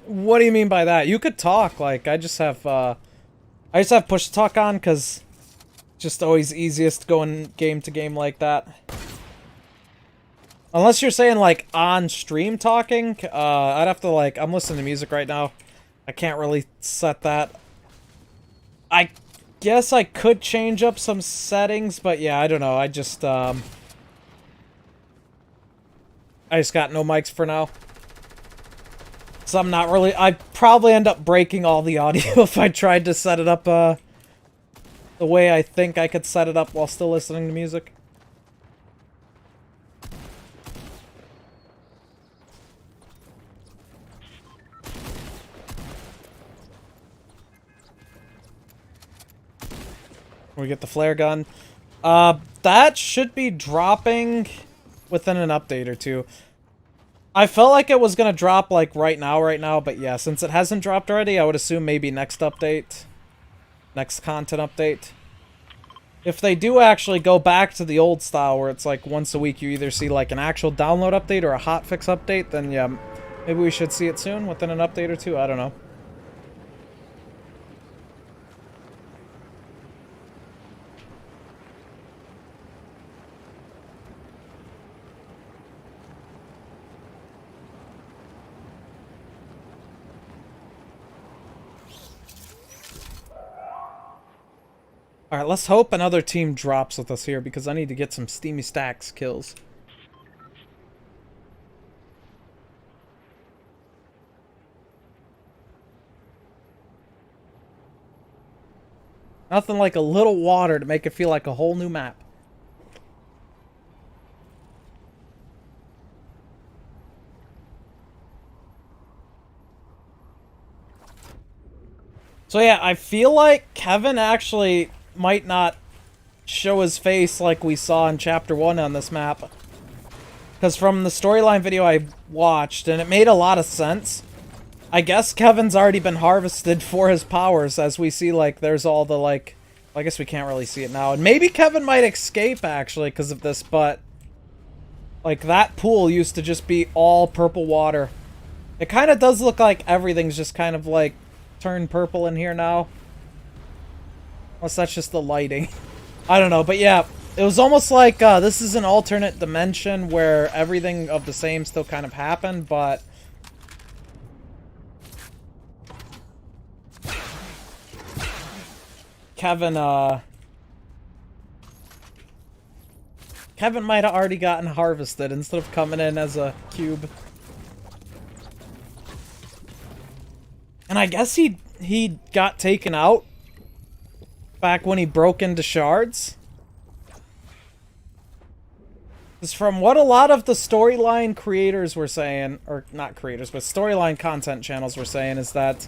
What do you mean by that? You could talk, like, I just have push to talk on, because it's just always easiest going game to game like that. Unless you're saying, like, on stream talking, I'd have to, like, I'm listening to music right now. I can't really set that. I guess I could change up some settings, but yeah, I don't know. I just got no mics for now. So I'm not really... I'd probably end up breaking all the audio if I tried to set it up, the way I think I could set it up while still listening to music. We get the flare gun. That should be dropping within an update or two. I felt like it was gonna drop, like, right now, but yeah, since it hasn't dropped already, I would assume maybe next update. Next content update. If they do actually go back to the old style, where it's like once a week you either see, like, an actual download update or a hotfix update, then yeah, maybe we should see it soon, within an update or two, I don't know. Alright, let's hope another team drops with us here, because I need to get some steamy stacks kills. Nothing like a little water to make it feel like a whole new map. So yeah, I feel like Kevin actually might not show his face like we saw in Chapter 1 on this map. Because from the storyline video I watched, and it made a lot of sense, I guess Kevin's already been harvested for his powers, as we see, like, there's all the, like... I guess we can't really see it now. And maybe Kevin might escape, actually, because of this, but... Like, that pool used to just be all purple water. It kind of does look like everything's just kind of, like, turned purple in here now. Unless that's just the lighting. I don't know, but yeah. It was almost like, this is an alternate dimension where everything of the same still kind of happened, but... Kevin might have already gotten harvested instead of coming in as a cube. And I guess he got taken out back when he broke into shards. Because from what a lot of the storyline creators were saying, or not creators, but storyline content channels were saying, is that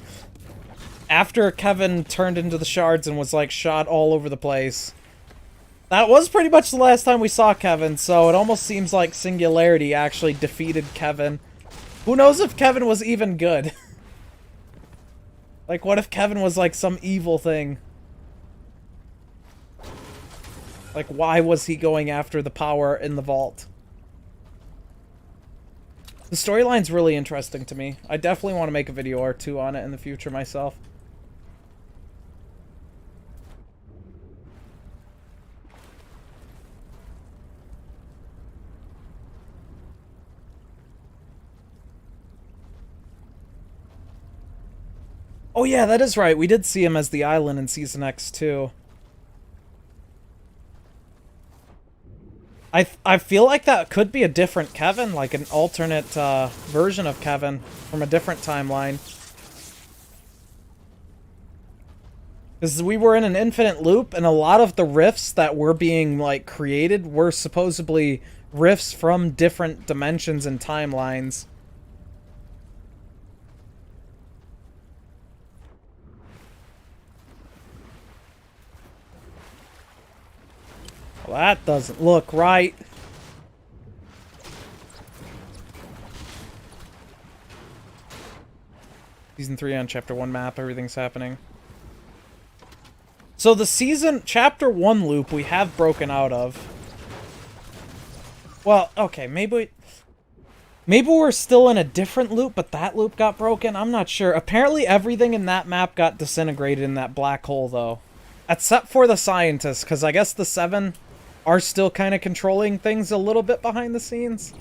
after Kevin turned into the shards and was, like, shot all over the place, that was pretty much the last time we saw Kevin, so it almost seems like Singularity actually defeated Kevin. Who knows if Kevin was even good? Like, what if Kevin was, like, some evil thing? Like, why was he going after the power in the vault? The storyline's really interesting to me. I definitely want to make a video or two on it in the future myself. Oh yeah, that is right. We did see him as the island in Season X too. I feel like that could be a different Kevin, like an alternate version of Kevin from a different timeline. Because we were in an infinite loop, and a lot of the rifts that were being, like, created were supposedly rifts from different dimensions and timelines. Well, that doesn't look right. Season 3 on Chapter 1 map, everything's happening. So the Chapter 1 loop we have broken out of. Well, okay, maybe we're still in a different loop, but that loop got broken? I'm not sure. Apparently everything in that map got disintegrated in that black hole, though. Except for the scientists, because I guess the 7 are still kind of controlling things a little bit behind the scenes.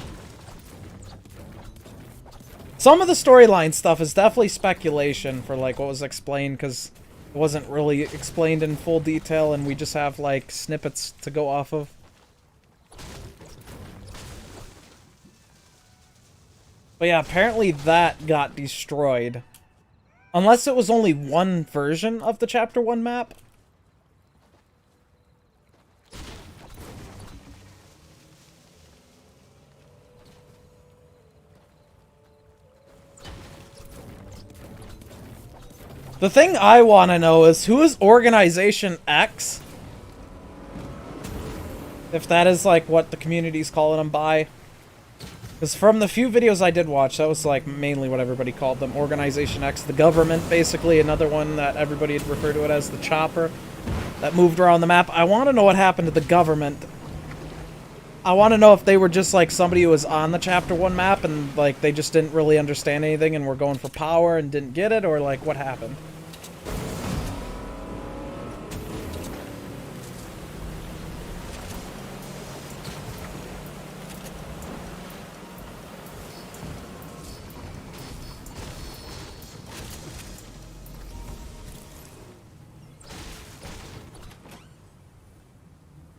Some of the storyline stuff is definitely speculation for, like, what was explained, because it wasn't really explained in full detail, and we just have, like, snippets to go off of. But yeah, apparently that got destroyed. Unless it was only one version of the Chapter 1 map. The thing I want to know is, who is Organization X? If that is, like, what the community's calling them by. Because from the few videos I did watch, that was, like, mainly what everybody called them. Organization X, the government, basically. Another one that everybody had referred to it as, the chopper, that moved around the map. I want to know what happened to the government. I want to know if they were just, like, somebody who was on the Chapter 1 map and, like, they just didn't really understand anything and were going for power and didn't get it, or, like, what happened.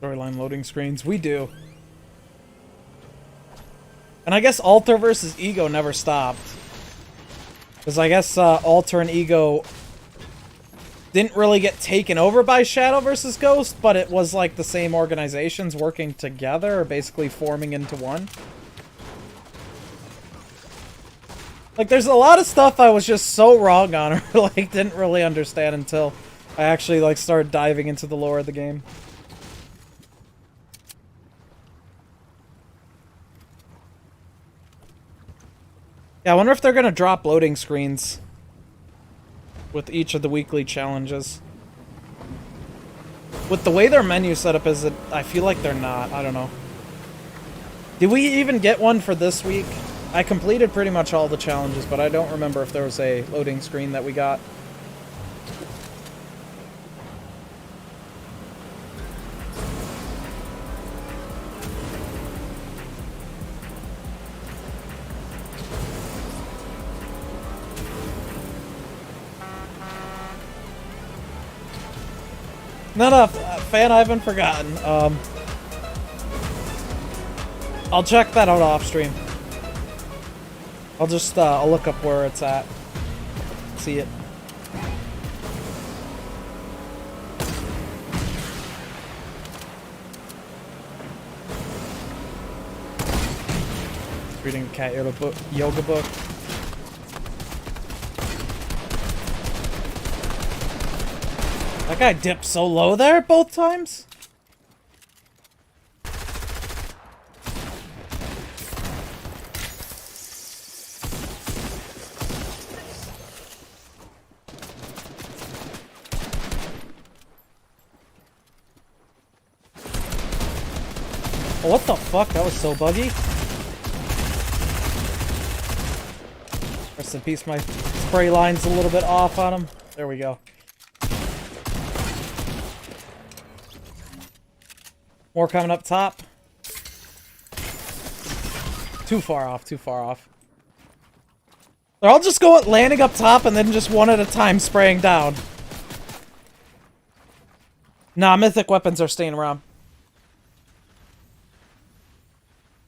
Storyline loading screens. We do. And I guess Alter versus Ego never stopped. Because I guess Alter and Ego didn't really get taken over by Shadow versus Ghost, but it was like the same organizations working together, or basically forming into one. Like, there's a lot of stuff I was just so wrong on, or, like, didn't really understand until I actually, like, started diving into the lore of the game. Yeah, I wonder if they're gonna drop loading screens with each of the weekly challenges. With the way their menu setup is, I feel like they're not. I don't know. Did we even get one for this week? I completed pretty much all the challenges, but I don't remember if there was a loading screen that we got. No, fan, I haven't forgotten. I'll check that out off stream. I'll just, I'll look up where it's at. See it. Reading a cat yoga book. That guy dipped so low there both times? Oh, what the fuck? That was so buggy. Rest in peace, my spray line's a little bit off on him. There we go. More coming up top. Too far off, too far off. They're all just going, landing up top and then just one at a time spraying down. Nah, mythic weapons are staying around.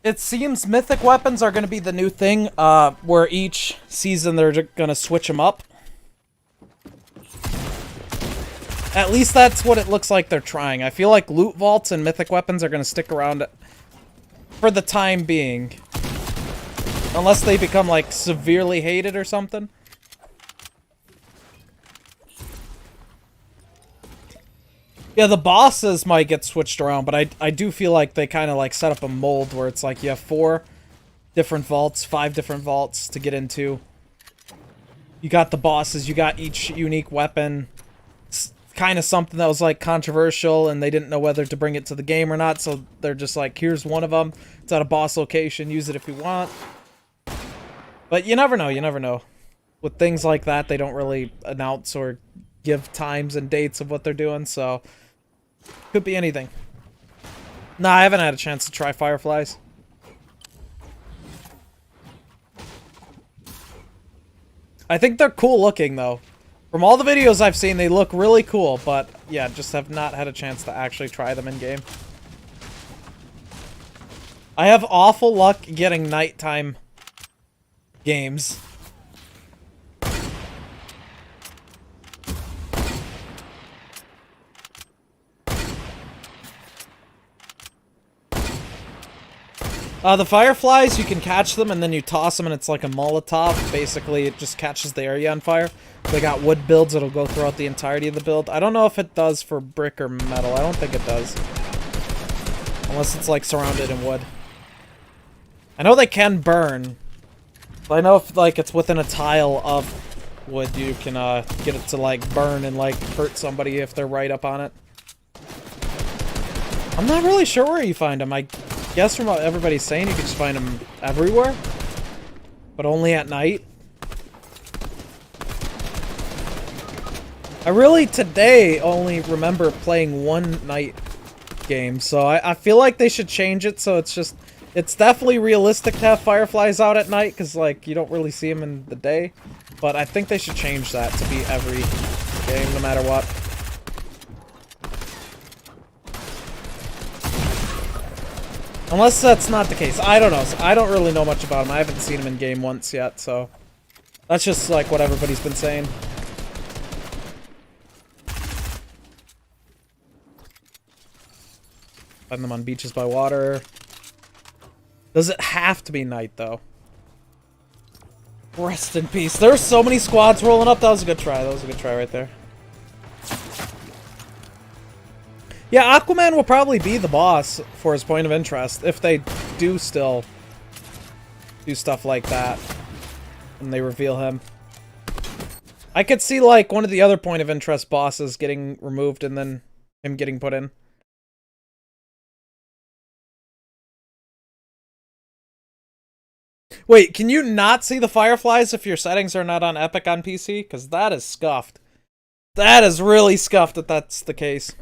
It seems mythic weapons are going to be the new thing, where each season they're going to switch them up. At least that's what it looks like they're trying. I feel like loot vaults and mythic weapons are going to stick around for the time being. Unless they become, like, severely hated or something. Yeah, the bosses might get switched around, but I do feel like they kind of, like, set up a mold where it's like you have 4 different vaults, 5 different vaults to get into. You got the bosses, you got each unique weapon. It's kind of something that was, like, controversial, and they didn't know whether to bring it to the game or not, so they're just like, here's one of them. It's at a boss location, use it if you want. But you never know, you never know. With things like that, they don't really announce or give times and dates of what they're doing, so... Could be anything. Nah, I haven't had a chance to try fireflies. I think they're cool looking, though. From all the videos I've seen, they look really cool, but yeah, just have not had a chance to actually try them in-game. I have awful luck getting nighttime games. The fireflies, you can catch them and then you toss them and it's like a Molotov. Basically, it just catches the area on fire. If they got wood builds, it'll go throughout the entirety of the build. I don't know if it does for brick or metal. I don't think it does. Unless it's like surrounded in wood. I know they can burn. But I know if like it's within a tile of wood, you can get it to like burn and like hurt somebody if they're right up on it. I'm not really sure where you find them. I guess from what everybody's saying, you can just find them everywhere, but only at night. I really, today, only remember playing one night game, so I feel like they should change it so it's just, it's definitely realistic to have fireflies out at night, because, like, you don't really see them in the day, but I think they should change that to be every game, no matter what. Unless that's not the case. I don't know. I don't really know much about him. I haven't seen him in game once yet, so... That's just, like, what everybody's been saying. Find them on beaches by water. Does it have to be night, though? Rest in peace. There's so many squads rolling up. That was a good try. That was a good try right there. Yeah, Aquaman will probably be the boss for his point of interest if they do still do stuff like that and they reveal him. I could see, like, one of the other point of interest bosses getting removed and then him getting put in. Wait, can you not see the fireflies if your settings are not on Epic on PC? Because that is scuffed. That is really scuffed if that's the case.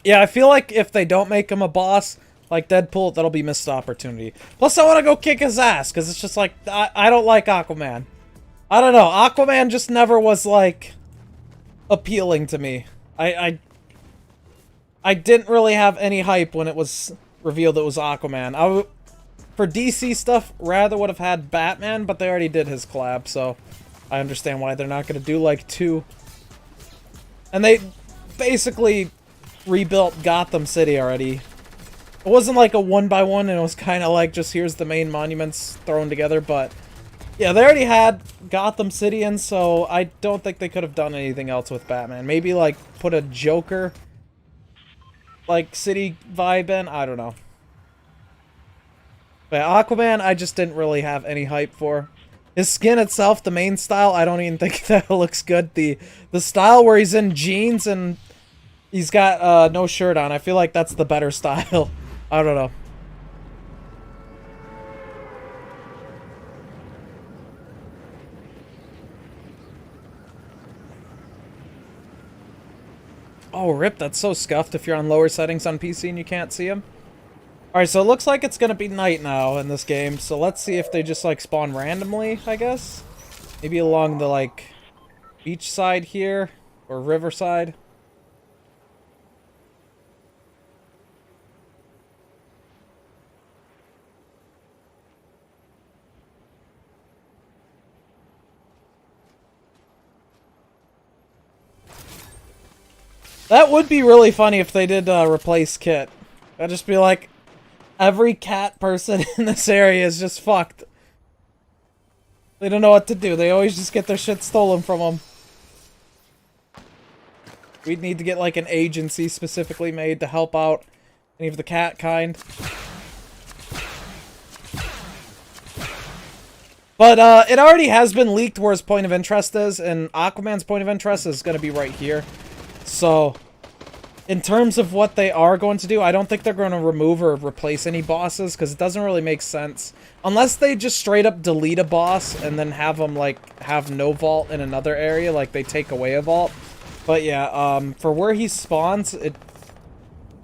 Yeah, I feel like if they don't make him a boss, like Deadpool, that'll be missed opportunity. Plus, I want to go kick his ass, because it's just like, I don't like Aquaman. I don't know, Aquaman just never was, like, appealing to me. I didn't really have any hype when it was revealed it was Aquaman. For DC stuff, rather would have had Batman, but they already did his collab, so I understand why they're not going to do, like, 2. And they basically rebuilt Gotham City already. It wasn't like a 1x1, and it was kind of like just here's the main monuments thrown together, but yeah, they already had Gotham City in, so I don't think they could have done anything else with Batman. Maybe like put a Joker like city vibe in, I don't know. But Aquaman, I just didn't really have any hype for. His skin itself, the main style, I don't even think that looks good. The style where he's in jeans and he's got no shirt on. I feel like that's the better style. I don't know. Oh, rip, that's so scuffed if you're on lower settings on PC and you can't see him. Alright, so it looks like it's gonna be night now in this game, so let's see if they just, like, spawn randomly, I guess? Maybe along the, like, beach side here, or riverside. That would be really funny if they did replace Kit. That'd just be like, every cat person in this area is just fucked. They don't know what to do. They always just get their shit stolen from them. We'd need to get like an agency specifically made to help out any of the cat kind. But it already has been leaked where his point of interest is, and Aquaman's point of interest is going to be right here. So, in terms of what they are going to do, I don't think they're going to remove or replace any bosses, because it doesn't really make sense. Unless they just straight up delete a boss and then have them, like, have no vault in another area, like they take away a vault. But yeah, for where he spawns,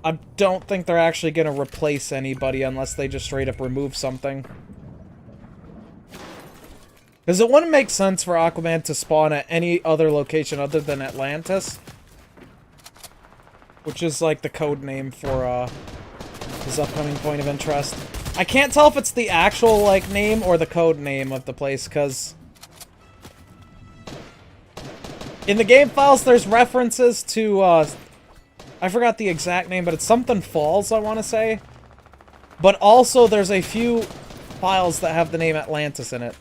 I don't think they're actually going to replace anybody unless they just straight up remove something. Because it wouldn't make sense for Aquaman to spawn at any other location other than Atlantis. Which is, like, the code name for, his upcoming point of interest. I can't tell if it's the actual, like, name or the code name of the place, because in the game files, there's references to, I forgot the exact name, but it's something Falls, I want to say. But also, there's a few files that have the name Atlantis in it.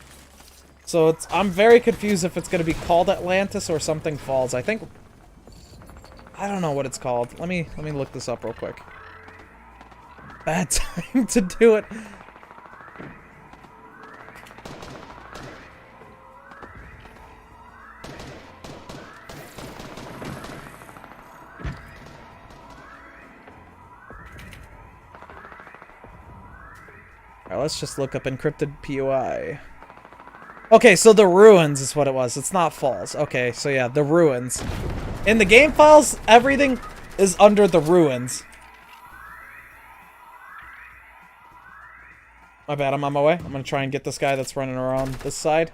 So, I'm very confused if it's going to be called Atlantis or something Falls. I don't know what it's called. Let me look this up real quick. Bad time to do it. Alright, let's just look up encrypted POI. Okay, so the ruins is what it was. It's not Falls. Okay, so yeah, the ruins. In the game files, everything is under the ruins. My bad, I'm on my way. I'm gonna try and get this guy that's running around this side.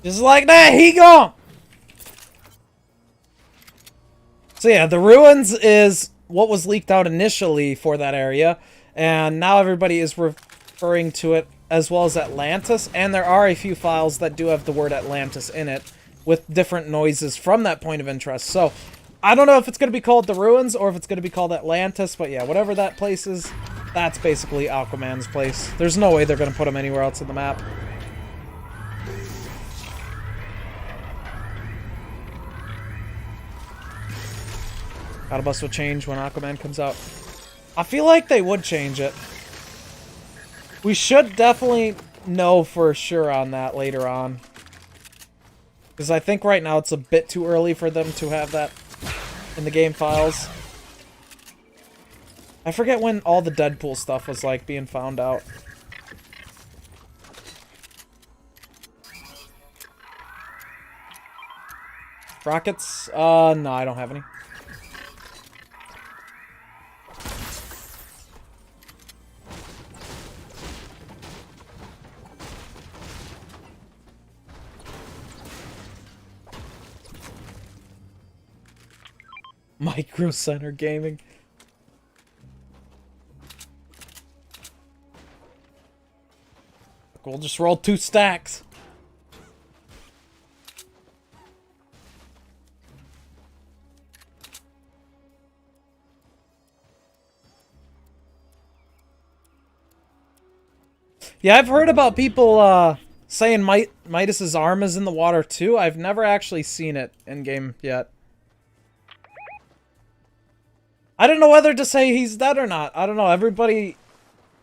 Just like that, he gone! So yeah, the ruins is what was leaked out initially for that area, and now everybody is referring to it as well as Atlantis, and there are a few files that do have the word Atlantis in it, with different noises from that point of interest. So, I don't know if it's going to be called the ruins, or if it's going to be called Atlantis, but yeah, whatever that place is, that's basically Aquaman's place. There's no way they're going to put him anywhere else on the map. Battle Bus will change when Aquaman comes out. I feel like they would change it. We should definitely know for sure on that later on. Because I think right now it's a bit too early for them to have that in the game files. I forget when all the Deadpool stuff was like being found out. Rockets? No, I don't have any. Micro Center Gaming. We'll just roll 2 stacks. Yeah, I've heard about people saying Midas's arm is in the water too. I've never actually seen it in game yet. I don't know whether to say he's dead or not. I don't know. Everybody,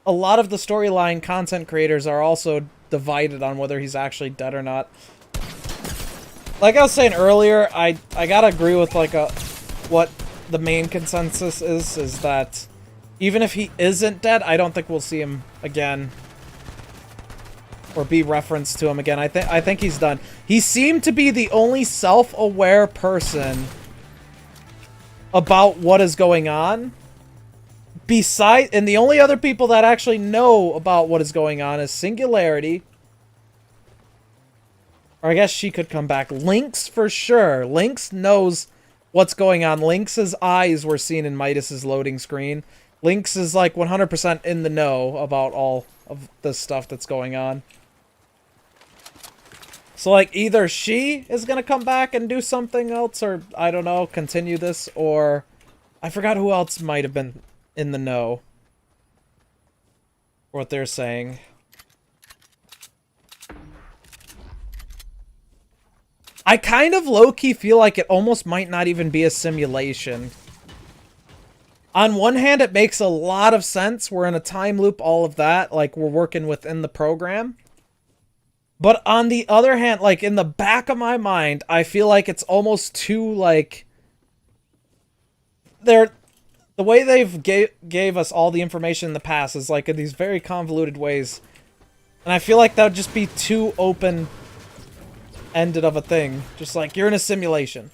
a lot of the storyline content creators are also divided on whether he's actually dead or not. Like I was saying earlier, I gotta agree with like what the main consensus is that even if he isn't dead, I don't think we'll see him again or be referenced to him again. I think he's done. He seemed to be the only self-aware person about what is going on. And the only other people that actually know about what is going on is Singularity. Or I guess she could come back. Lynx for sure. Lynx knows what's going on. Lynx's eyes were seen in Midas's loading screen. Lynx is like 100% in the know about all of the stuff that's going on. So, like, either she is going to come back and do something else, or, I don't know, continue this, or I forgot who else might have been in the know. What they're saying. I kind of low-key feel like it almost might not even be a simulation. On one hand, it makes a lot of sense. We're in a time loop, all of that. Like, we're working within the program. But on the other hand, like, in the back of my mind, I feel like it's almost too, like... The way they've gave us all the information in the past is, like, in these very convoluted ways. And I feel like that would just be too open-ended of a thing. Just like, you're in a simulation.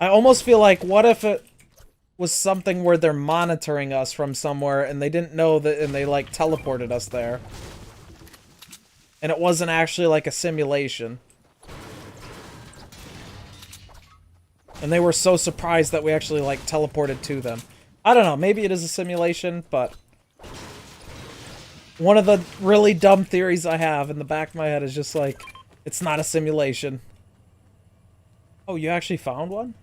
I almost feel like, what if it was something where they're monitoring us from somewhere and they didn't know that, and they, like, teleported us there? And it wasn't actually like a simulation. And they were so surprised that we actually, like, teleported to them. I don't know, maybe it is a simulation, but... one of the really dumb theories I have in the back of my head is just like, it's not a simulation. Oh, you actually found one?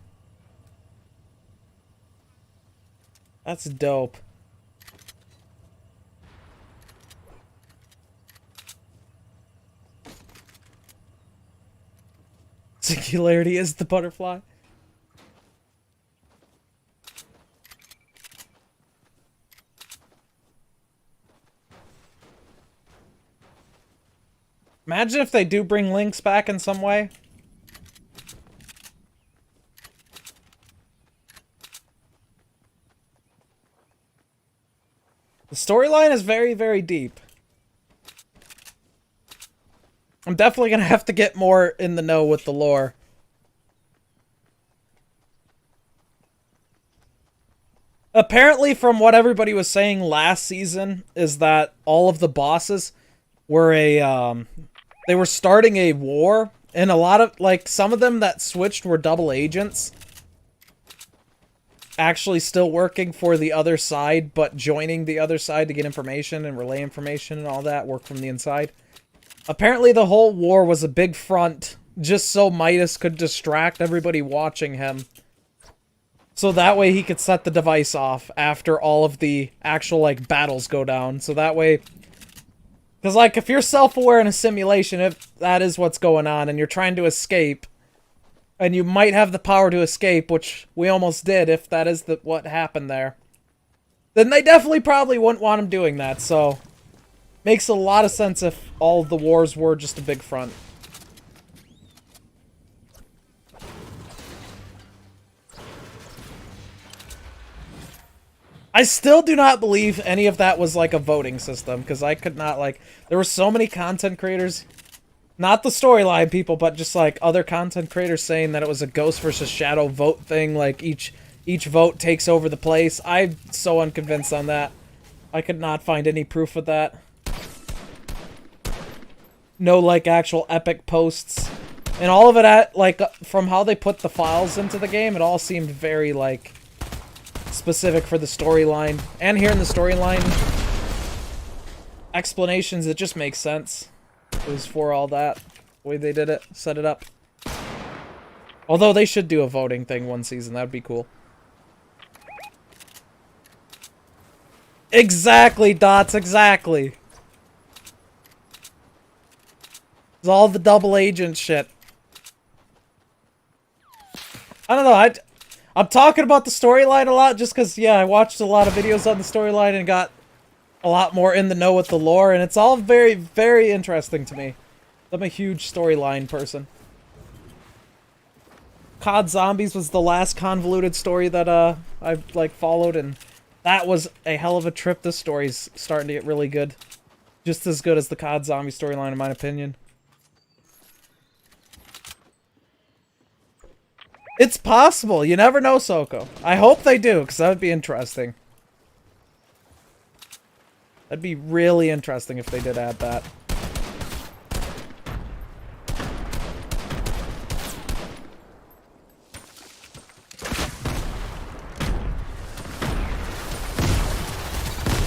That's dope. Singularity is the butterfly. Imagine if they do bring Lynx back in some way. The storyline is very, very deep. I'm definitely gonna have to get more in the know with the lore. Apparently, from what everybody was saying last season, is that all of the bosses were a they were starting a war, and a lot of, like, some of them that switched were double agents. Actually still working for the other side, but joining the other side to get information and relay information and all that, work from the inside. Apparently the whole war was a big front, just so Midas could distract everybody watching him. So that way he could set the device off after all of the actual, like, battles go down. So that way... Because, like, if you're self-aware in a simulation, if that is what's going on, and you're trying to escape, and you might have the power to escape, which we almost did if that is what happened there, then they definitely probably wouldn't want him doing that, so... Makes a lot of sense if all the wars were just a big front. I still do not believe any of that was like a voting system, because I could not, like... There were so many content creators, not the storyline people, but just like other content creators saying that it was a ghost versus shadow vote thing, like each vote takes over the place. I'm so unconvinced on that. I could not find any proof of that. No, like, actual epic posts. And all of it, like, from how they put the files into the game, it all seemed very, like... specific for the storyline. And here in the storyline explanations, it just makes sense. It was for all that. The way they did it, set it up. Although they should do a voting thing one season, that'd be cool. Exactly, Dots, exactly. It's all the double agent shit. I don't know, I'm talking about the storyline a lot just because, yeah, I watched a lot of videos on the storyline and got a lot more in the know with the lore, and it's all very, very interesting to me. I'm a huge storyline person. COD Zombies was the last convoluted story that I've, like, followed, and that was a hell of a trip. This story's starting to get really good. Just as good as the COD Zombie storyline, in my opinion. It's possible. You never know, Soko. I hope they do, because that would be interesting. That'd be really interesting if they did add that.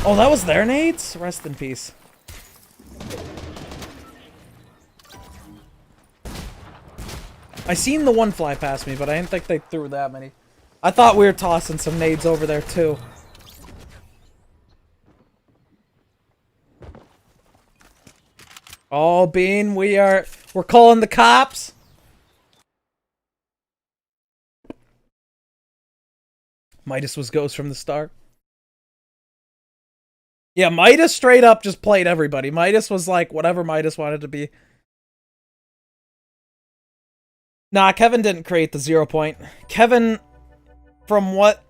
Oh, that was their nades? Rest in peace. I seen the one fly past me, but I didn't think they threw that many. I thought we were tossing some nades over there, too. Oh, Bean, we're calling the cops. Midas was ghost from the start. Yeah, Midas straight up just played everybody. Midas was like whatever Midas wanted to be. Nah, Kevin didn't create the 0 point. Kevin, from what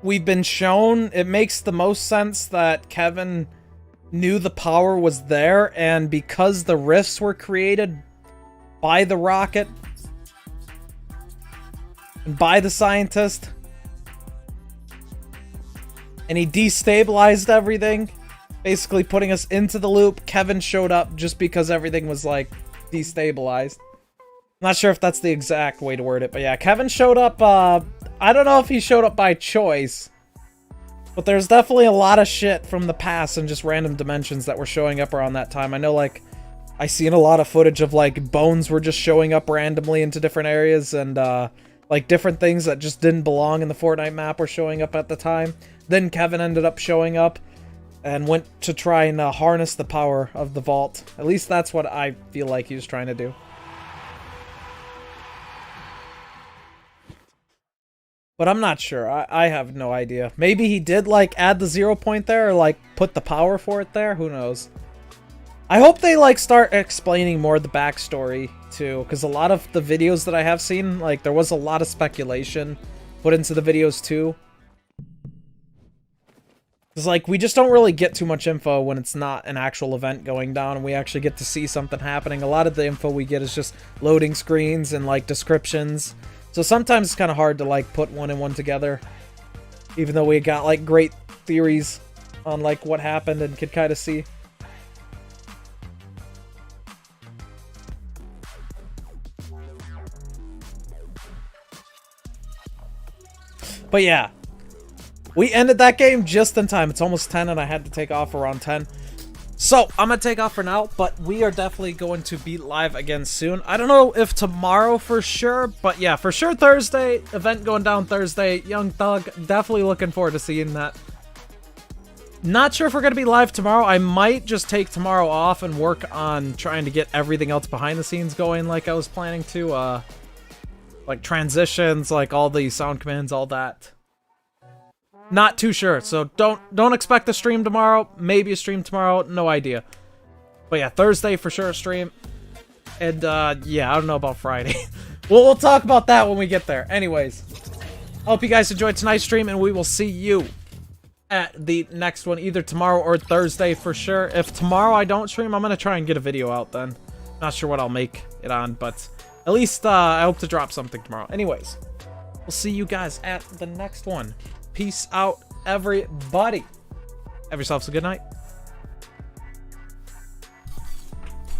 we've been shown, it makes the most sense that Kevin knew the power was there, and because the rifts were created by the rocket and by the scientist, and he destabilized everything, basically putting us into the loop, Kevin showed up just because everything was, like, destabilized. I'm not sure if that's the exact way to word it, but yeah, Kevin showed up, I don't know if he showed up by choice, but there's definitely a lot of shit from the past and just random dimensions that were showing up around that time. I know, like, I seen a lot of footage of, like, bones were just showing up randomly into different areas, and, like, different things that just didn't belong in the Fortnite map were showing up at the time. Then Kevin ended up showing up and went to try and harness the power of the vault. At least that's what I feel like he was trying to do. But I'm not sure. I have no idea. Maybe he did, like, add the 0 point there, or, like, put the power for it there. Who knows? I hope they, like, start explaining more of the backstory, too. Because a lot of the videos that I have seen, like, there was a lot of speculation put into the videos, too. Because, like, we just don't really get too much info when it's not an actual event going down, and we actually get to see something happening. A lot of the info we get is just loading screens and, like, descriptions. So sometimes it's kind of hard to, like, put one and one together. Even though we got, like, great theories on, like, what happened and could kind of see. But yeah, we ended that game just in time. It's almost 10 and I had to take off around 10. So I'm gonna take off for now, but we are definitely going to be live again soon. I don't know if tomorrow for sure, but yeah, for sure Thursday. Event going down Thursday. Young Thug, definitely looking forward to seeing that. Not sure if we're gonna be live tomorrow. I might just take tomorrow off and work on trying to get everything else behind the scenes going like I was planning to. Like transitions, like all the sound commands, all that. Not too sure, so don't expect a stream tomorrow. Maybe a stream tomorrow, no idea. But yeah, Thursday for sure a stream. And yeah, I don't know about Friday. we'll talk about that when we get there. Anyways, I hope you guys enjoyed tonight's stream, and we will see you at the next one, either tomorrow or Thursday for sure. If tomorrow I don't stream, I'm gonna try and get a video out then. Not sure what I'll make it on, but at least I hope to drop something tomorrow. Anyways, we'll see you guys at the next one. Peace out, everybody. Have yourselves a good night.